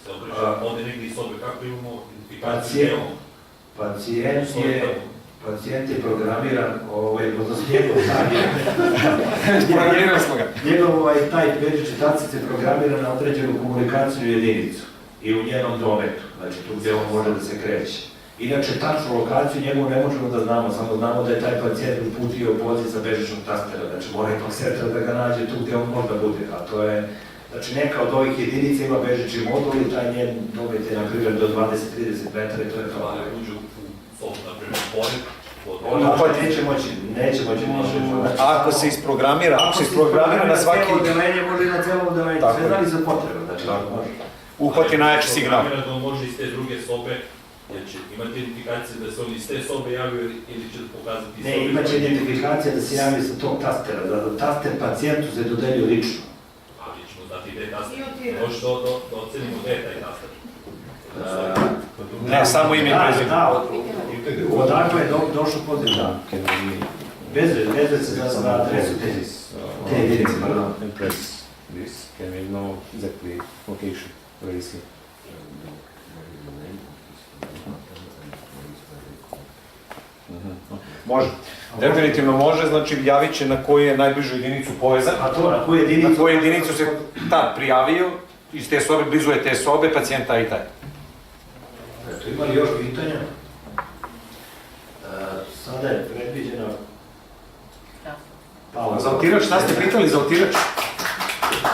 se okreće, ode negdje iz sobe, kako imamo identifikaciju? Pacijent je programiran, odnosno njegov taj beži čitacic je programiran na određenu komunikacijnu jedinicu i u njenom dometu, znači tu gdje on može da se kreće. Inače, tačnu lokaciju njemu ne možemo da znamo, samo znamo da je taj pacijent uputio poziv sa bežičnog tastera, znači mora ipak centar da ga nađe tu gdje on možda bude, a to je, znači neka od ovih jedinica ima bežični modul i taj njen domet je na primjer do 20-30 metara i to je to. Uđu u sobu, na primjer, pored, Ono neće moći. Ako se isprogramira na svaki... Ako se odeljenje može i na celom odeljenju, sve zavisi od potreba, znači može. Uhvati najjači signal. Da može iz te druge sobe, jer će imati identifikacije da se on iz te sobe javio ili će pokazati... Ne, imaće identifikacija da se javi sa tog tastera, da taster pacijentu se dodelju lično. Ali ćemo dati gde je taster. Može da ocenimo gde je taj taster. Ne, samo ime i prezime. Odakle je došao poziv, da. Vezuje se za adresu te jedinice, pardon. And press this, can we know exactly location, where is he? Može. Definitivno može, znači javit će na koju je najbližu jedinicu povezan. A to na koju jedinicu? Na koju jedinicu se tad prijavio, iz te sobe, blizu je te sobe, pacijenta i taj. Eto, ima li još pitanja? Sada je predviđena pauza. Za otirač, šta ste pitali za otirač?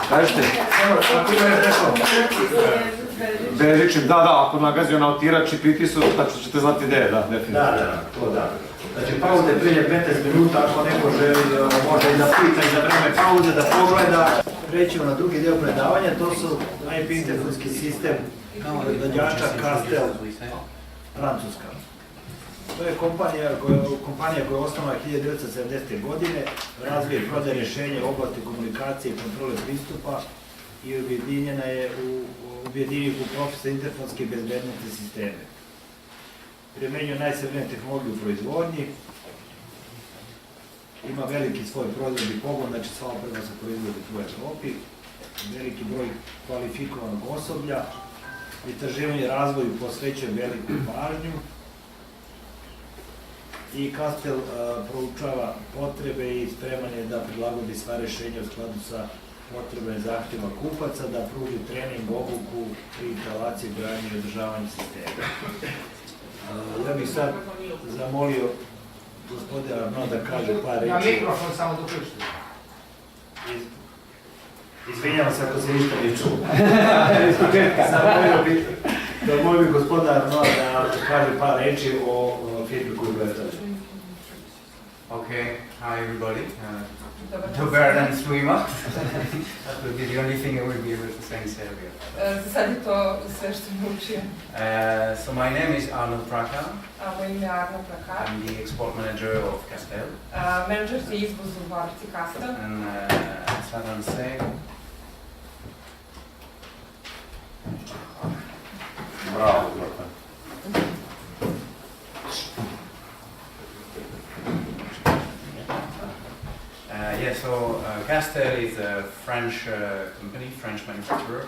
Kažete? Ako ima još nešto? Bežičnim, da, ako nagazio na otirač i pritisao, tačno ćete znati gde je, da, definitivno. Da, to da. Znači, pauza je prije 15 minuta, ako neko želi, može i da pita i za vreme pauze, da pogleda. Prećemo na drugi deo predavanja, to su IP interfonski sistem proizvođača Castel, Francuska. To je kompanija koja je osnovana 1970. godine, razvije i prodaje rješenje u oblasti komunikacije i kontrole pristupa i objedinjena je u profisa interfonske bezbednostne sisteme. Primenjuje najsavremenije tehnologije u proizvodnji, ima veliki svoj proizvodni pogon, znači sva oprema se proizvodi u Evropi, veliki broj kvalifikovanog osoblja, istraživanje razvoju posvećuje veliku pažnju. i Kastel proučava potrebe i spreman je da prilagodi sva rješenja u skladu sa potrebe zahtjeva kupaca, da pruži trening, obuku pri instalaciji, gradnji i održavanju sistema. Ja bih sad zamolio gospodina Arno da kaže par reći. Ja mikrofon samo doključite. Izvinjavam se ako se ništa ne čuo. Zamolio bih gospodina Arno da kaže par reći o firmi koju predstavlja. Okay, hi everybody. Dober dan svima. That will be the only thing I will be able to say in Serbia. Za sad je to sve što mi učio. So my name is Arno Praka. Moje ime je Arno Praka. I'm the export manager of Castel. Menadžer za izvoz u fabrici Castel. And as Adam said, Bravo, Castel is a French company, French manufacturer.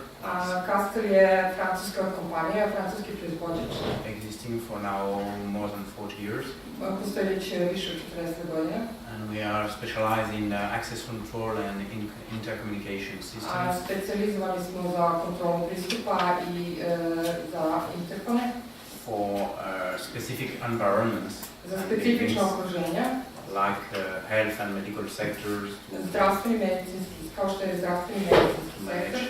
Castel je francuska kompanija, francuski proizvođač. Existing for now more than 40 years. Postoji već više od 40 godina. And we are specialized in access control and intercommunication systems. Specijalizovani smo za kontrolu pristupa i za interkone. For specific environments. Za specifična okruženja. Like health and medical sectors. Zdravstveni medicinski, kao što je zdravstveni medicinski sektor.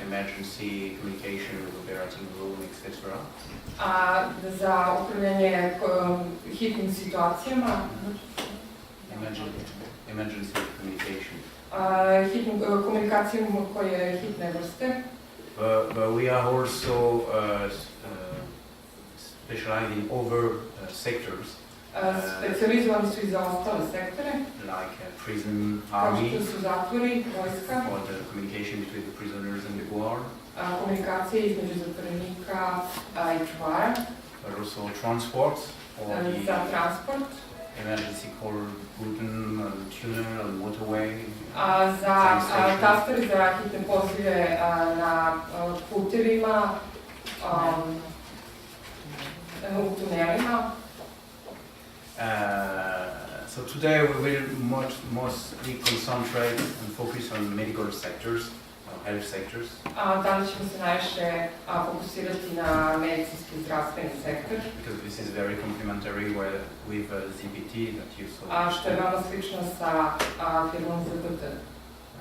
Emergency communication with operating room, etc. Za upravljanje hitnim situacijama. Emergency communication. Hitnu komunikaciju koje je hitne vrste. But we are also specialized in other sectors. Specializovani su i za ostale sektore. Like prison, kao army. što su zatvori, vojska. For the communication between the prisoners and the guard. Komunikacije između zatvorenika i čuvara. But also transport. Za transport. Emergency call button, tunnel, and motorway. Za tastere za hitne pozive na putevima, u tunelima. So today we will mostly concentrate and focus on medical sectors, health sectors. Danas ćemo se najviše fokusirati na medicinski i zdravstveni sektor. Because this is very complementary with ZPT that you saw. Što je veoma slično sa firmom ZPT.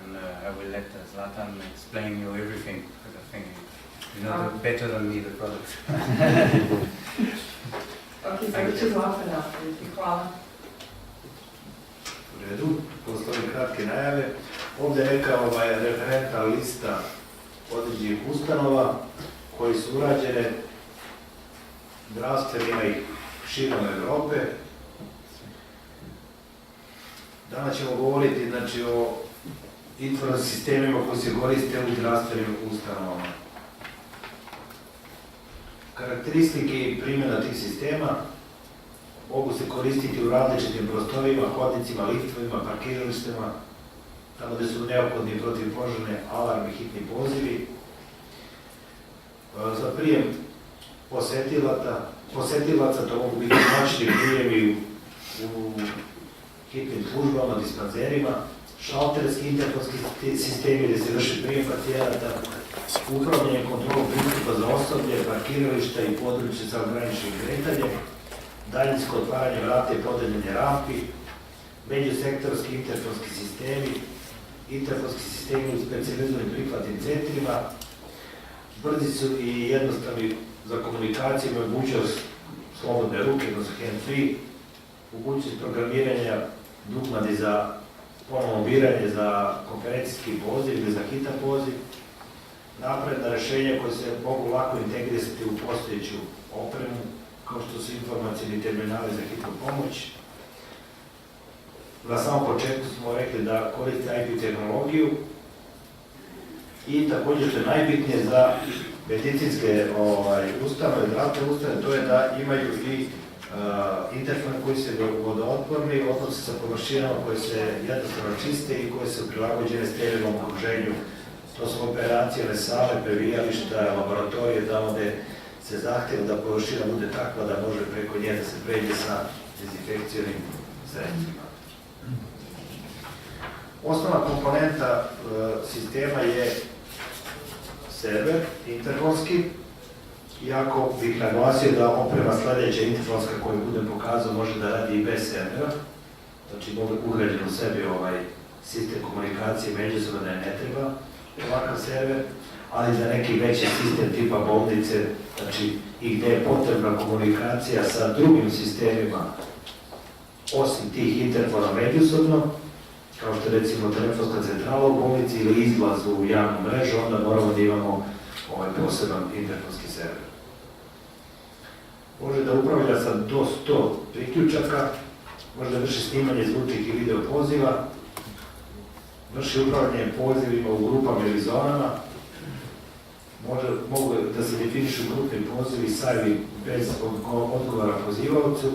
And I will let Zlatan explain you everything, because I think you know better than me the product. Ok, sada će Zlatan nastaviti. Hvala. U redu, postoji kratke najave. Ovdje je neka referentna lista određenih ustanova koji su urađene zdravstvenima i širom Europe. Danas ćemo govoriti o informacijskim sistemima koji se koriste u zdravstvenim ustanovama. Karakteristike i primjena tih sistema mogu se koristiti u različitim prostorima, hodnicima, liftovima, parkiralištima, tamo gdje su neophodni protivpožarne alarmi, hitni pozivi. Za prijem posetilaca to mogu biti noćni prijemi u hitnim službama, dispanzerima, šalterski interfonski sistemi gdje se vrši prijem pacijenata, upravljanje kontrolom pristupa za osoblje, parkirališta i područje za ograničenim kretanjem, daljinsko otvaranje vrata i podeljanje rampi, međusektorski interfonski sistemi, interfonski sistemi u specijalizovanim prihvatnim centrima, brzi su i jednostavni za komunikaciju, mogućnost slobodne ruke, odnosno hand-free, mogućnost programiranja dugmadi za ponovno biranje za konferencijski poziv ili za hitan poziv, napredna rješenja koje se mogu lako integrisati u postojeću opremu, kao što su informacijni terminali za hitnu pomoć. Na samom početku smo rekli da koriste IP tehnologiju i također što je najbitnije za medicinske ustanove, zdravstvene ustanove, to je da imaju i interfon koji se vodootporni, odnose sa površinama koje se jednostavno čiste i koje su prilagođene sterilnom okruženju. To su operacijne sale, previjališta, laboratorije, tamo gdje se zahtjeva da površina bude takva da može preko nje da se pređe sa dezinfekcijnim sredstvima. Osnovna komponenta sistema je server interfonski, iako bih naglasio da oprema sljedeća interfonska koju budem pokazao može da radi i bez servera, znači ugrađen u sebi ovaj sistem komunikacije međusobno da ne treba ovakav server, ali za neki veći sistem tipa bolnice, znači i gdje je potrebna komunikacija sa drugim sistemima osim tih interfona međusobno, kao što je recimo telefonska centrala u bolnici ili izlaz u javnu mrežu, onda moramo da imamo ovaj poseban interfonski server. Može da upravlja sa do 100 priključaka, može da vrši snimanje zvučnih i video poziva, vrši upravljanje pozivima u grupama ili zonama, mogu da se definišu grupni pozivi sa ili bez odgovora pozivavcu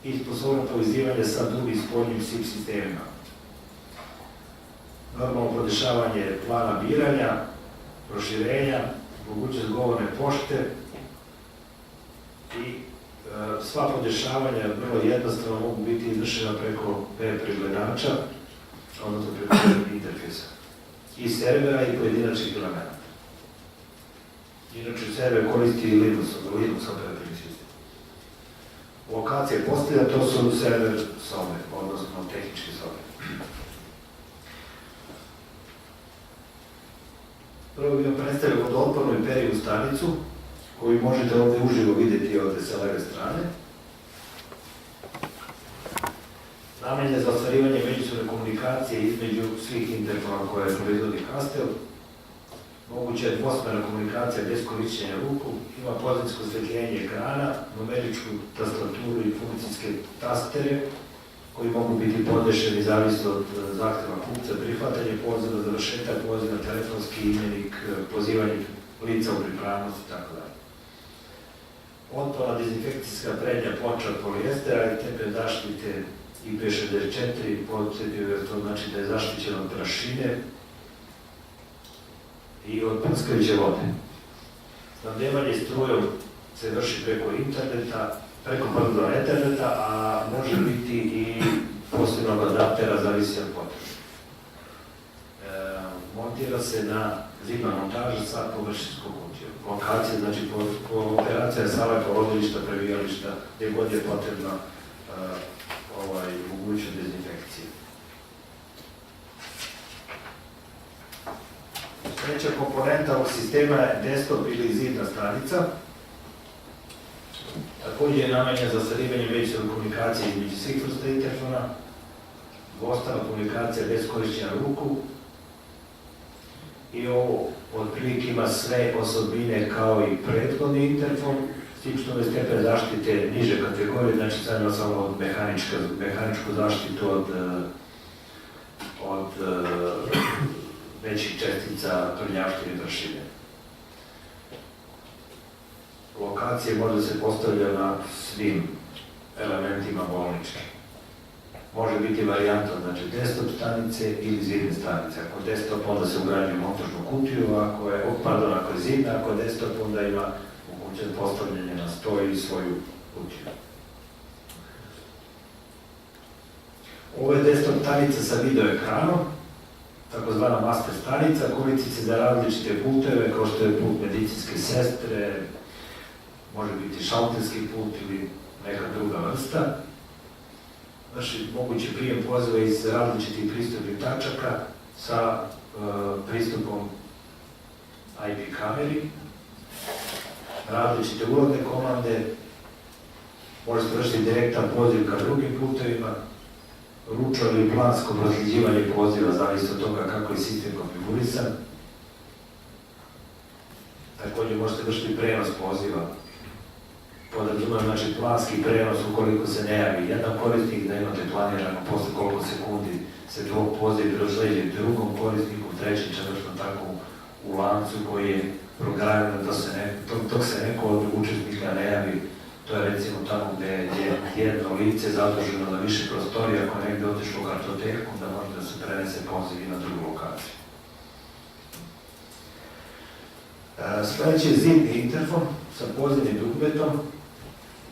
i sposobno povezivanje sa drugim spoljnim SIP sistemima. Normalno podešavanje plana biranja, proširenja, mogućnost govorne pošte i sva podešavanja vrlo jednostavno mogu biti izvršena preko web pregledača, odnosno preko interfejsa i servera i pojedinačnih elementa. Inače, server koristi Linux operativni sistem. Lokacije postavlja, to su server sobe, odnosno tehničke sobe. Prvo bih vam predstavio vodootpornu i periju stanicu, koju možete ovdje uživo vidjeti ovdje sa leve strane. Namenjen za ostvarivanje međusobne komunikacije između svih interfona koje proizvodi Kastel. Moguća je dvosmerna komunikacija bez korišćenja ruku, ima pozadinsko osvjetljenje ekrana, numeričku tastaturu i funkcijske tastere koji mogu biti podešeni zavisno od zahtjeva kupca, prihvatanje poziva, završetak poziva, telefonski imenik, pozivanje lica u pripravnosti itd. Otporna dezinfekcijska prednja ploča od polijestera i tepe zaštite IP64, podsjetio je to znači da je zaštićeno od prašine i od prskajuće vode. Snabdevanje strujom se vrši preko interneta, a može biti i posebnog adaptera, zavisi od potrebe. Montira se na zidna montaža sa površinskom kutijom. Lokacija, znači po operacija sale, porodilišta, prebivališta, gdje god je potrebna mogućnost dezinfekcije. Treća komponenta ovog sistema je desktop ili zidna stranica. Također je namenjen za ostvarivanje međusobne komunikacije između svih vrsta interfona, dvostrana komunikacija bez korišćenja ruku i ovo otprilike ima sve osobine kao i prethodni interfon, s tim što je stepen zaštite niže kategorije, znači sad ima samo od mehaničku zaštitu od većih čestica prljavštine i prašine. Lokacije može se postavljati na svim elementima bolničke. Može biti varijanta, znači desktop stanice ili zidne stanice. Ako je desktop, onda se ugrađuje montažnu kutiju, ako je zidna, ako je desktop, onda ima mogućnost postavljanja na sto ili svoju kutiju. Ovo je desktop stanica sa video ekranom, takozvana master stanica, koristi se za različite puteve, kao što je put medicinske sestre, može biti šalterski put ili neka druga vrsta. Znači, mogući prijem poziva iz različitih pristupnih tačaka sa pristupom IP kameri, različite ulazne komande, može se vršiti direktan poziv ka drugim putevima, ručno ili plansko prosljeđivanje poziva, zavisi od toga kako je sistem konfigurisan. Također možete vršiti prenos poziva, podrazumijeva znači planski prenos ukoliko se ne javi jedan korisnik, da imate planirano posle koliko sekundi se poziv prosleđuje drugom korisniku, trećem, četvrtom, tako u lancu koji je programiran dok se neko od učesnika ne javi. To je recimo tamo gdje je jedno lice zaduženo na više prostorija, ako negdje otišlo u kartoteku, da može da se prenese poziv i na drugu lokaciju. Sljedeći je zidni interfon sa pozivnim dugmetom.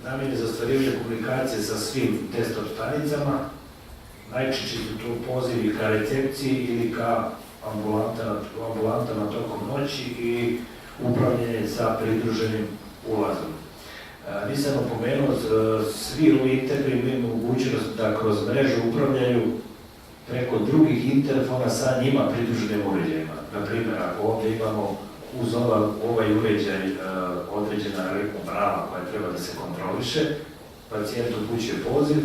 namijenjen za ostvarivanje komunikacije sa svim desktop stranicama. Najčešće su to pozivi ka recepciji ili ka ambulantama tokom noći i upravljanje sa pridruženim ulazom. Nisam napomenuo, svi ovi interni imaju mogućnost da kroz mrežu upravljaju preko drugih interfona sa njima pridruženim uređajima. Naprimjer, ako ovdje imamo uz ovaj uređaj određena brava koja treba da se kontroliše, pacijent upućuje poziv,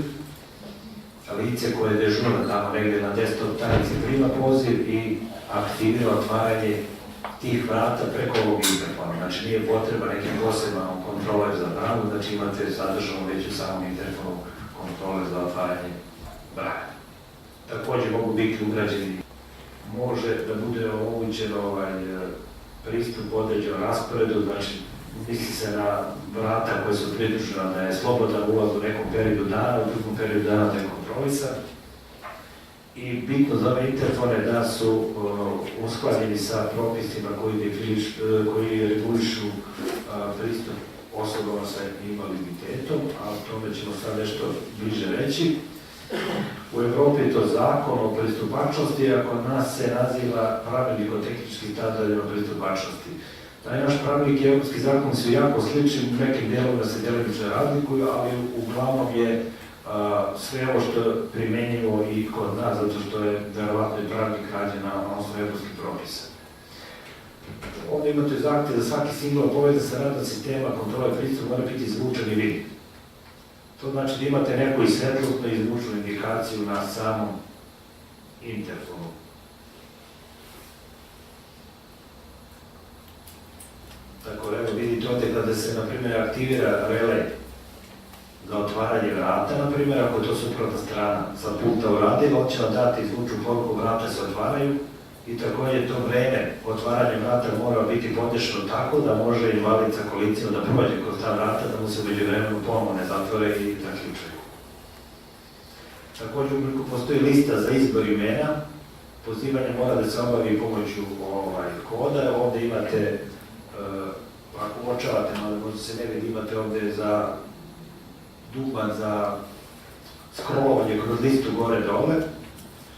lice koje je dežurno tamo negdje na desktop stranici prima poziv i aktivira otvaranje tih vrata preko ovog interfona. Znači nije potreba neki poseban kontroler za bravu, znači imate sadržano već u samom interfonu kontroler za otvaranje brave. Također mogu biti ugrađeni, može da bude omogućen pristup određenom rasporedu, znači misli se na vrata koje su pridružena da je slobodan ulaz u nekom periodu dana, u drugom periodu dana da je kontrolisan. I bitno za ove interfone da su uskladjeni sa propisima koji regulišu pristup osobama sa invaliditetom, a o tome ćemo sad nešto bliže reći. U Evropi je to zakon o pristupačnosti, a kod nas se naziva pravilnik o tehničkim standardima pristupačnosti. Taj naš pravilnik i evropski zakon su jako slični, u nekim dijelovima se djelomično razlikuju, ali uglavnom je sve ovo što je primjenjivo i kod nas, zato što je verovatno i pravilnik rađen na osnovu evropskih propisa. Ovdje imate zahtjev da svaki signal povezan sa radom sistema kontrole pristupa mora biti zvučan i vid. To znači da imate neku i svetlosnu i zvučnu indikaciju na samom interfonu. Tako, evo vidite ovdje kada se, na primjer, aktivira relej za otvaranje vrata, na primjer, ako je to suprotna strana sa pulta uradila, on će vam dati zvučnu poruku, vrata se otvaraju i također to vreme otvaranja vrata mora biti podešeno tako da može invalid sa kolicima da prođe kroz ta vrata, da mu se među vremenu ponovno ne zatvore i zaključaju. Također, ukoliko postoji lista za izbor imena, pozivanje mora da se obavi pomoću koda. Ovdje imate, ako uočavate, možda se ne vidi, imate ovdje za dugman za scrollovanje kroz listu gore-dole,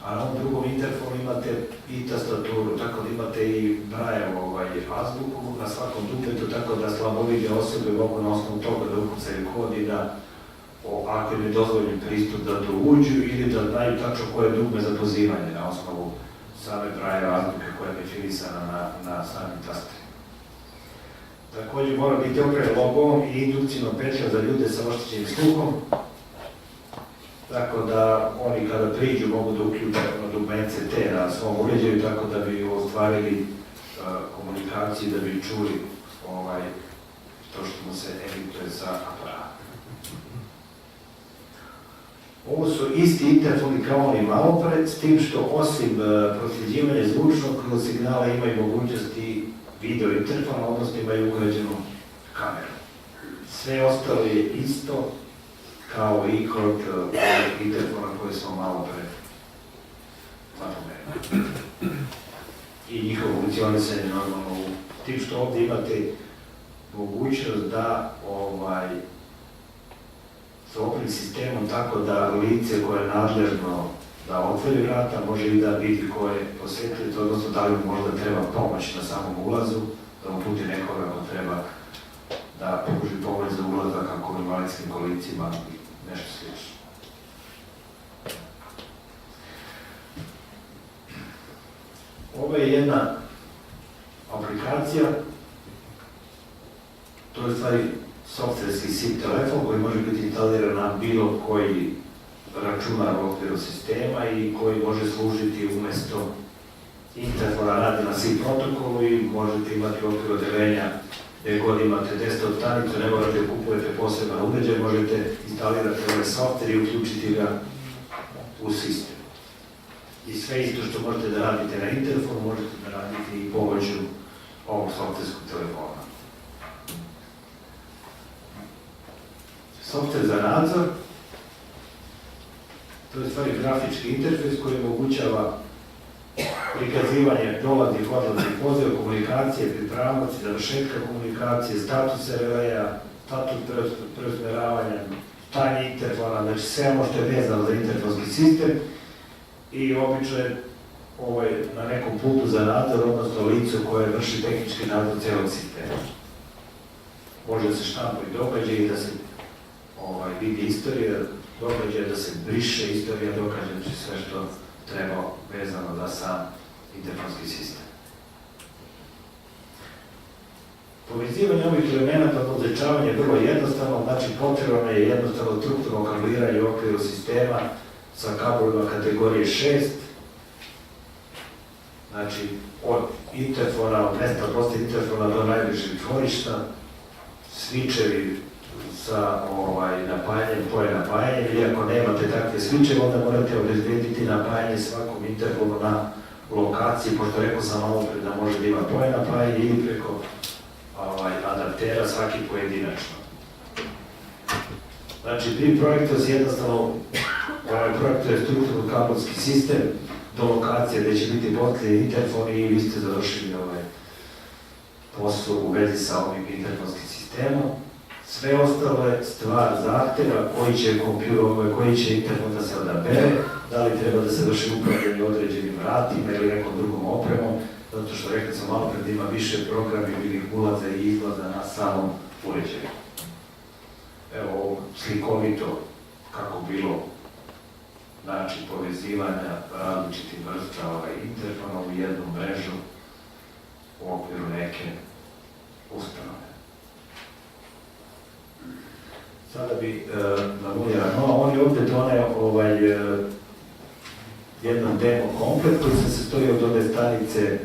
a na ovom drugom interfonu imate i tastaturu, tako da imate i Brailleovu azbuku na svakom dugmetu, tako da slabovide osobe mogu na osnovu toga da ukucaju kod i da, ako im je dozvoljen pristup, da to uđu ili da znaju tačno koje dugme za pozivanje na osnovu same Brailleove azbuke koja je definisana na samim tastima. Također mora biti opremljen logom i indukcijnom petljom za ljude sa oštećenim sluhom, tako da oni kada priđu mogu da uključe dugme CT na svom uređaju, tako da bi ostvarili komunikaciju, da bi čuli to što mu se emituje sa aparata. Ovo su isti interfoni kao oni malopred, s tim što osim prosljeđivanja zvučnog kroz signala imaju mogućnosti video interfona, odnosno imaju ugrađenu kameru. Sve ostalo je isto kao i kod interfona koje smo malo pre napomenuli. I njihovo funkcionisanje normalno u tim što ovdje imate mogućnost da sa opremnim sistemom tako da lice koje je nadležno da otvori vrata može i da vidi ko je posjetitelj, odnosno da li mu možda treba pomoć na samom ulazu, da uputi nekoga ako treba da pruži pomoć za ulazak kako u invalidskim kolicima i nešto slično. Ovo je jedna aplikacija, to je stvari softverski SIP telefon koji može biti instaliran na bilo koji računar u okviru sistema i koji može služiti umjesto interfona, radi na SIP protokolu i možete imati u okviru odeljenja gdje god imate desktop stranicu, ne morate kupujete poseban uređaj, možete instalirati ovaj softver i uključiti ga u sistem. I sve isto što možete da radite na interfonu, možete da radite i pomoću ovog softverskog telefona. Softver za nadzor, to je stvari grafički interfejs koji omogućava prikazivanje dolaznih odlaznih poziva, komunikacije, pripravnosti, završetka komunikacije, statuse releja, statut preusmjeravanja, stanje interfona, znači sve ono što je vezano za interfonski sistem i obično je na nekom putu za nadzor, odnosno licu koje vrši tehnički nadzor cijelog sistema. Može da se štampaju događaji, da se vidi istorija događaja, da se briše istorija događaja, znači sve što treba vezano za sam interfonski sistem. Povezivanje ovih elemenata od označavanja je vrlo jednostavno, znači potrebno je jednostavno strukturno kabliranje u okviru sistema sa kablovima kategorije 6, znači od interfona, od mesta postoje interfona do najbližeg čvorišta, svičevi sa napajanjem, koje napajanje, ili ako nemate takve svičeve, onda morate obezbediti napajanje svakom interfonu na lokaciji, pošto rekao sam malo pre da može da ima poje napajanje ili preko adaptera svaki pojedinačno. Znači, pri projektu se jednostavno, projektu je strukturno kablovski sistem do lokacije gdje će biti potlije interfoni i vi ste završili posao u vezi sa ovim interfonskim sistemom. Sve ostalo je stvar zahtjeva koji će interfon da se odabere, da li treba da se vrši upravljanje određenim vratima ili nekom drugom opremom, zato što rekli sam malo pred ima više programi ulaza i izlaza na samom uređaju. Evo ovo slikovito kako bilo način povezivanja različitih vrsta interfona u jednu mrežu u okviru neke ustanove. Sada bi on je ovdje doneo jedan demo komplet koji se sastoji od ove stanice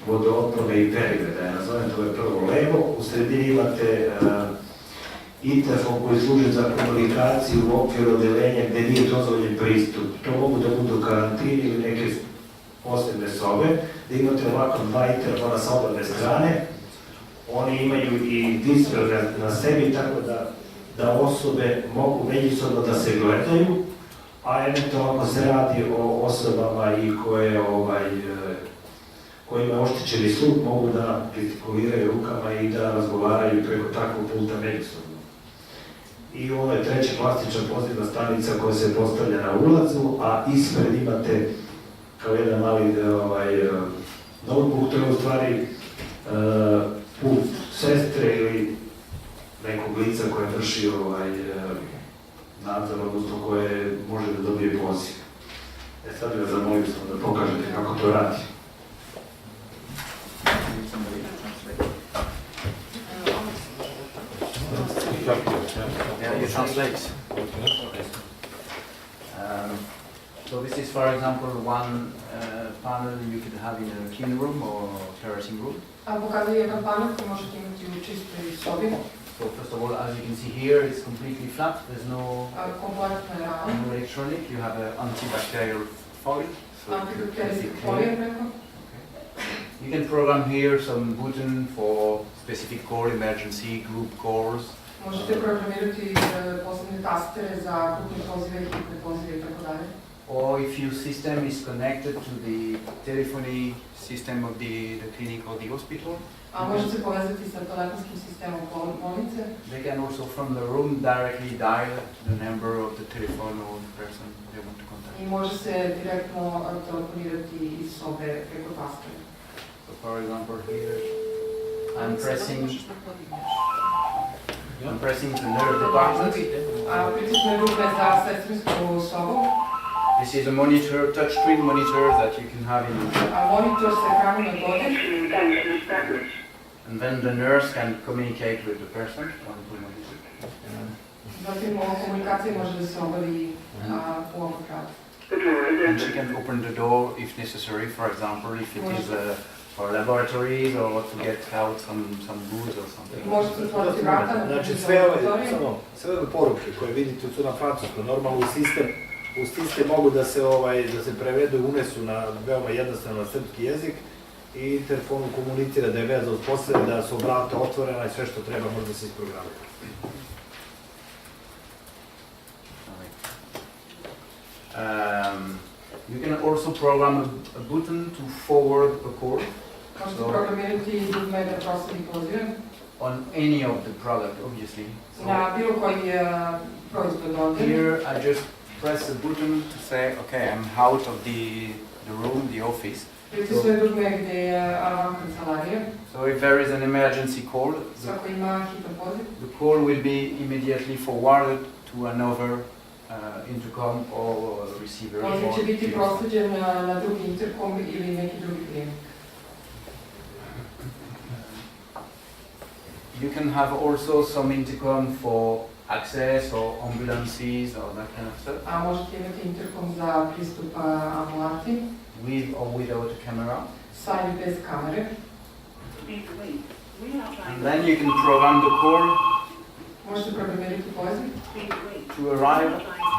vodootporne i perive, da je nazovem, to je prvo levo, u sredini imate interfon koji služi za komunikaciju u okviru odelenja gdje nije dozvoljen pristup. To mogu da budu karantini ili neke posebne sobe, gdje imate ovako dva interfona sa obadve strane. Oni imaju i displej na sebi, tako da osobe mogu međusobno da se gledaju, a eventualno ako se radi o osobama i kojima je oštećeni sluh, mogu da gestikuliraju rukama i da razgovaraju preko takvog pulta međusobno. I ovo je treća plastična pozivna stanica koja se postavlja na ulazu, a ispred imate kao jedan mali notebook, to je u stvari put sestre ili nekog lica koje vrši nadzor, odnosno koje može da dobije poziv. Sad bih vas zamolio da pokažete kako to radi. Yeah, you translate. So this is, for example, one panel you could have in a clean room or terracing room. Pokazuje jedan panel koji možete imati u čistoj sobi. So first of all, as you can see here, it's completely flat. There's no electronic. You have an antibacterial foil. You can program here some button for specific call, emergency, group calls. Možete programirati posebne tastere za grupne pozive, hitne pozive i tako dalje. Or if your system is connected to the telephony system of the clinic or the hospital, a može se povezati sa telefonskim sistemom bolnice. They can also from the room directly dial the number of the telephone or the person they want to contact. I može se direktno telefonirati iz sobe preko tastere. So for example here, I'm pressing the nerve department. Pritisne rupe za sestrinsku sobu. This is a monitor, touchscreen monitor that you can have in. Monitor sa ekranom na dodir. And then the nurse can communicate with the person. Zatim komunikacija može da se obavi u ovom kratu. And she can open the door if necessary, for example, if it is for laboratories or to get out some goods or something. Možete otvoriti vrata. Znači sve ove poruke koje vidite su na francuskom, normalno u sistem mogu da se prevedu i unesu na veoma jednostavno srpski jezik i interfonu komunicira da je veza uspostavljena, da su vrata otvorena i sve što treba može da se isprogramira. You can also program a button to forward a call. Možete programirati dugme da prosledi pozive. on any of the product, obviously. So Na bilo koji proizvod ovdje. here I just press a button to say, okay, I'm out of the room, the office. Pritisnujem dugme gdje je van kancelarije. So if there is an emergency call, Svako ima hitan poziv. the call will be immediately forwarded to another intercom or receiver. Poziv or će biti TV. proslijeđen na drugi interkom ili neki drugi prijemnik. You can have also some intercom for access or ambulances or that kind of stuff, A možete imati interkom za pristup ambulanti with or without a camera. sa ili bez kamere. And then you can program the call Možete programirati poziv to arrive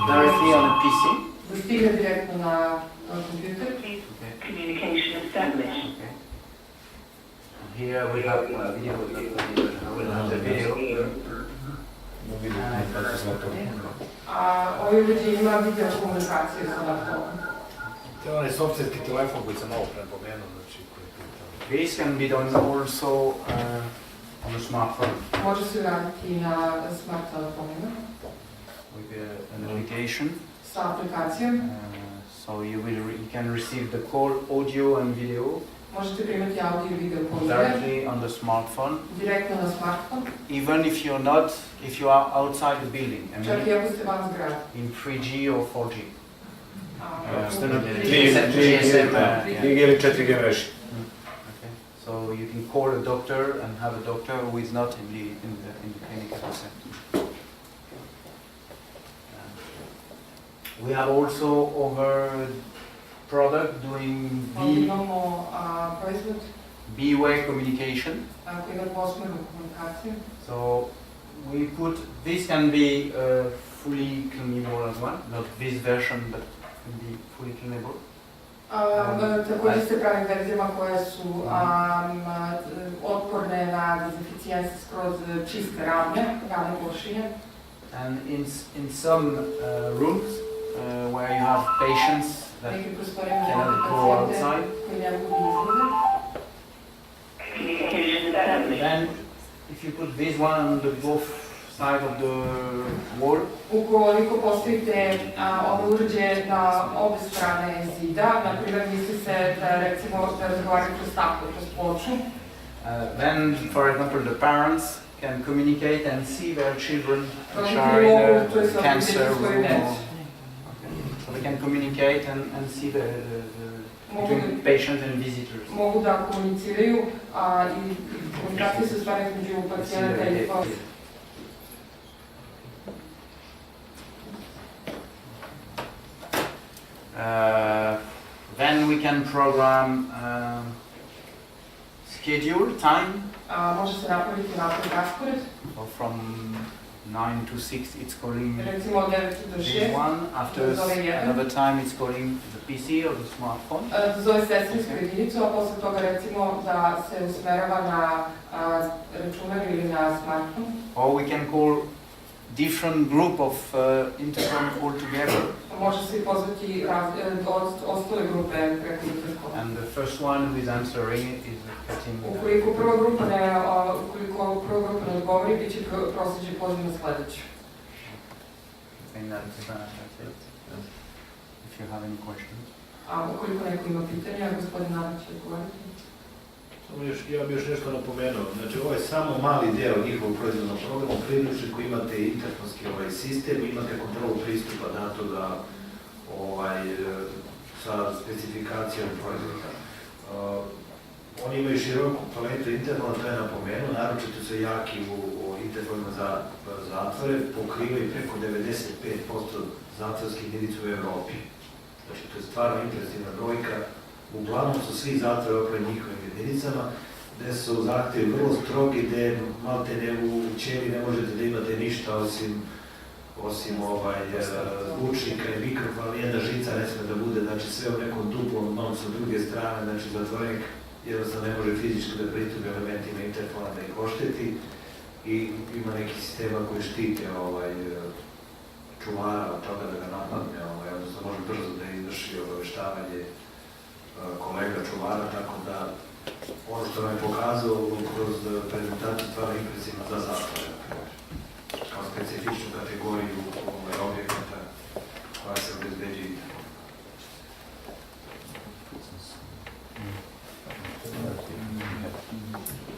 directly on a PC. da stigne direktno na kompjuter. Okay. Communication established. Okay. Here we have video. I will have the video. A ovaj uređaj ima video komunikaciju sa laptopom. To je onaj softverski telefon koji sam malo prepomenuo, znači koji je pitao. This can be done also on a smartphone Može se raditi na smart telefonima with an application. sa aplikacijom. So you can receive the call audio and video Možete primati audio i video pozive directly on the smartphone, direktno na smartphone, even if you are outside the building. I čak mean, i ako ste van zgrade. in 3G or 4G. Standard 3G ili 4G mreži. Okay. So you can call a doctor and have a doctor who is not in the clinic at the center. We have also other product doing Ovdje imamo proizvod B-way communication. koji ima dvosmernu komunikaciju. So we put, this can be fully cleanable as well, not this version, but can be fully cleanable. Također se pravi verzijama koje su otporne na dezinficijense skroz čiste ravne površine. And in some rooms where you have patients that Neki prostorima cannot go outside, koji ne mogu izlaze. Communication established. then if you put this one on the both side of the wall, Ukoliko postavite ove uređaje na obe strane zida, na primjer misli se da recimo da razgovarate kroz staklo, kroz ploču, then for example the parents can communicate and see their children which roditelji are in mogu, to je a sad cancer vidjeti svoju room. djecu. So they can communicate and see the between patients and visitors. Mogu da komuniciraju i komunikacije se stvari između pacijenata i Then we can program schedule, time. Može se napraviti napred raspored, So from 9 to 6 it's calling recimo od 9 do 6, this one. After zove jedan. another time it's calling the PC or the smartphone. Da zove sestrinsku jedinicu, a posle toga recimo da se usmerava na računar ili na smartphone. Or we can call different group of intercom all together. Može se i pozvati ostale grupe preko interkoma. And the first one who is answering it is cutting. Ukoliko prva grupa ne odgovori, bit će proslijeđen poziv na sledeću. And that's it. If you have any questions. A ukoliko neko ima pitanja, gospodin Navrat će odgovoriti. Ja bih još nešto napomenuo. Znači, ovo je samo mali deo njihovog proizvodnog programa. U priručniku imate interfonski sistem, imate kontrolu pristupa datoga sa specifikacijom proizvoda. Oni imaju široku paletu interfona, to je napomenuo, naročito su jaki u interfonima za zatvore, pokrivaju preko 95% zatvorskih jedinica u Evropi. Znači, to je stvarno impresivna brojka. Uglavnom su svi zatvori opremljeni njihovim jedinicama, gde su zahtjevi vrlo strogi, gde malte ne u ćeliji ne možete da imate ništa osim zvučnika i mikrofona, nijedna žica ne sme da bude, znači sve u nekom duplom novcu s druge strane, znači zatvorenik jednostavno ne može fizički da pristupi elementima interfona da ih ošteti i ima neki sistema koji štite čuvara od toga da ga napadne, odnosno može brzo da izvrši obaveštavanje kolega čuvara, tako da ono što nam je pokazao kroz prezentaciju stvarno impresivno za zatvore, kao specifičnu kategoriju objekata koja se obezbeđuje internet.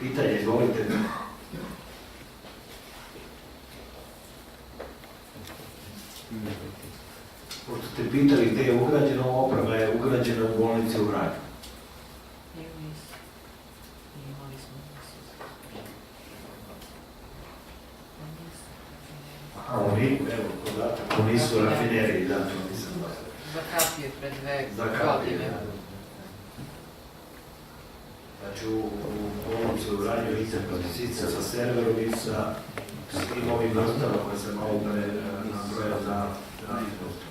Pitanje, izvolite. Pošto ste pitali gdje je ugrađeno, oprema je ugrađena u bolnici u Vranju. A oni, evo, podatak, oni su rafineriji, da, to nisam da. Za kapije pred Za dve kapije, godine. da. Znači u bolnici u Vranju interpretacija sa serverom i sa svim ovim vrstama koje sam malo pre nabrojao za izvostu.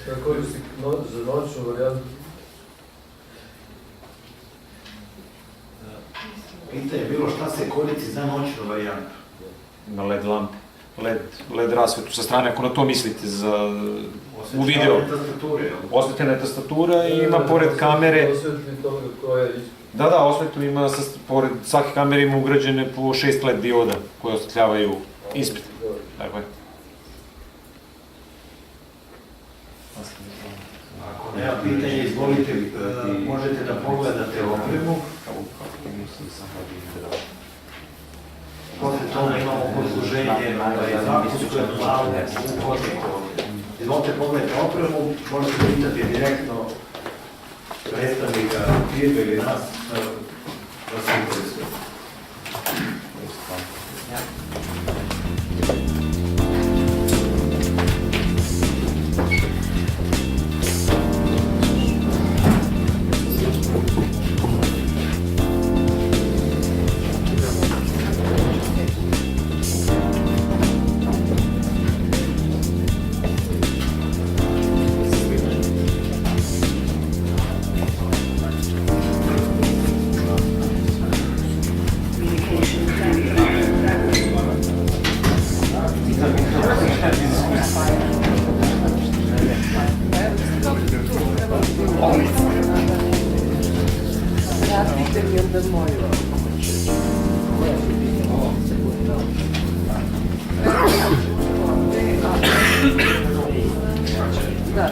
Šta koristi za noćnu varijantu? Pitanje je bilo šta se koristi za noćnu varijantu. Ima LED lampe, LED rasvetu sa strane, ako na to mislite, u video. Osvetljena je tastatura i ima pored kamere... Osvetli toga koja je ispred. Da, osvetu ima, pored svake kamere ima ugrađene po 6 LED dioda koje osvetljavaju ispred. Tako je. Ako nema pitanja, izvolite, možete da pogledate opremu. Posle toga imamo posluženje zakusku plavu u hodniku ovdje. Izvolite pogledati opremu, možete pitati direktno predstavnika firme ili nas da se interesuje. Da.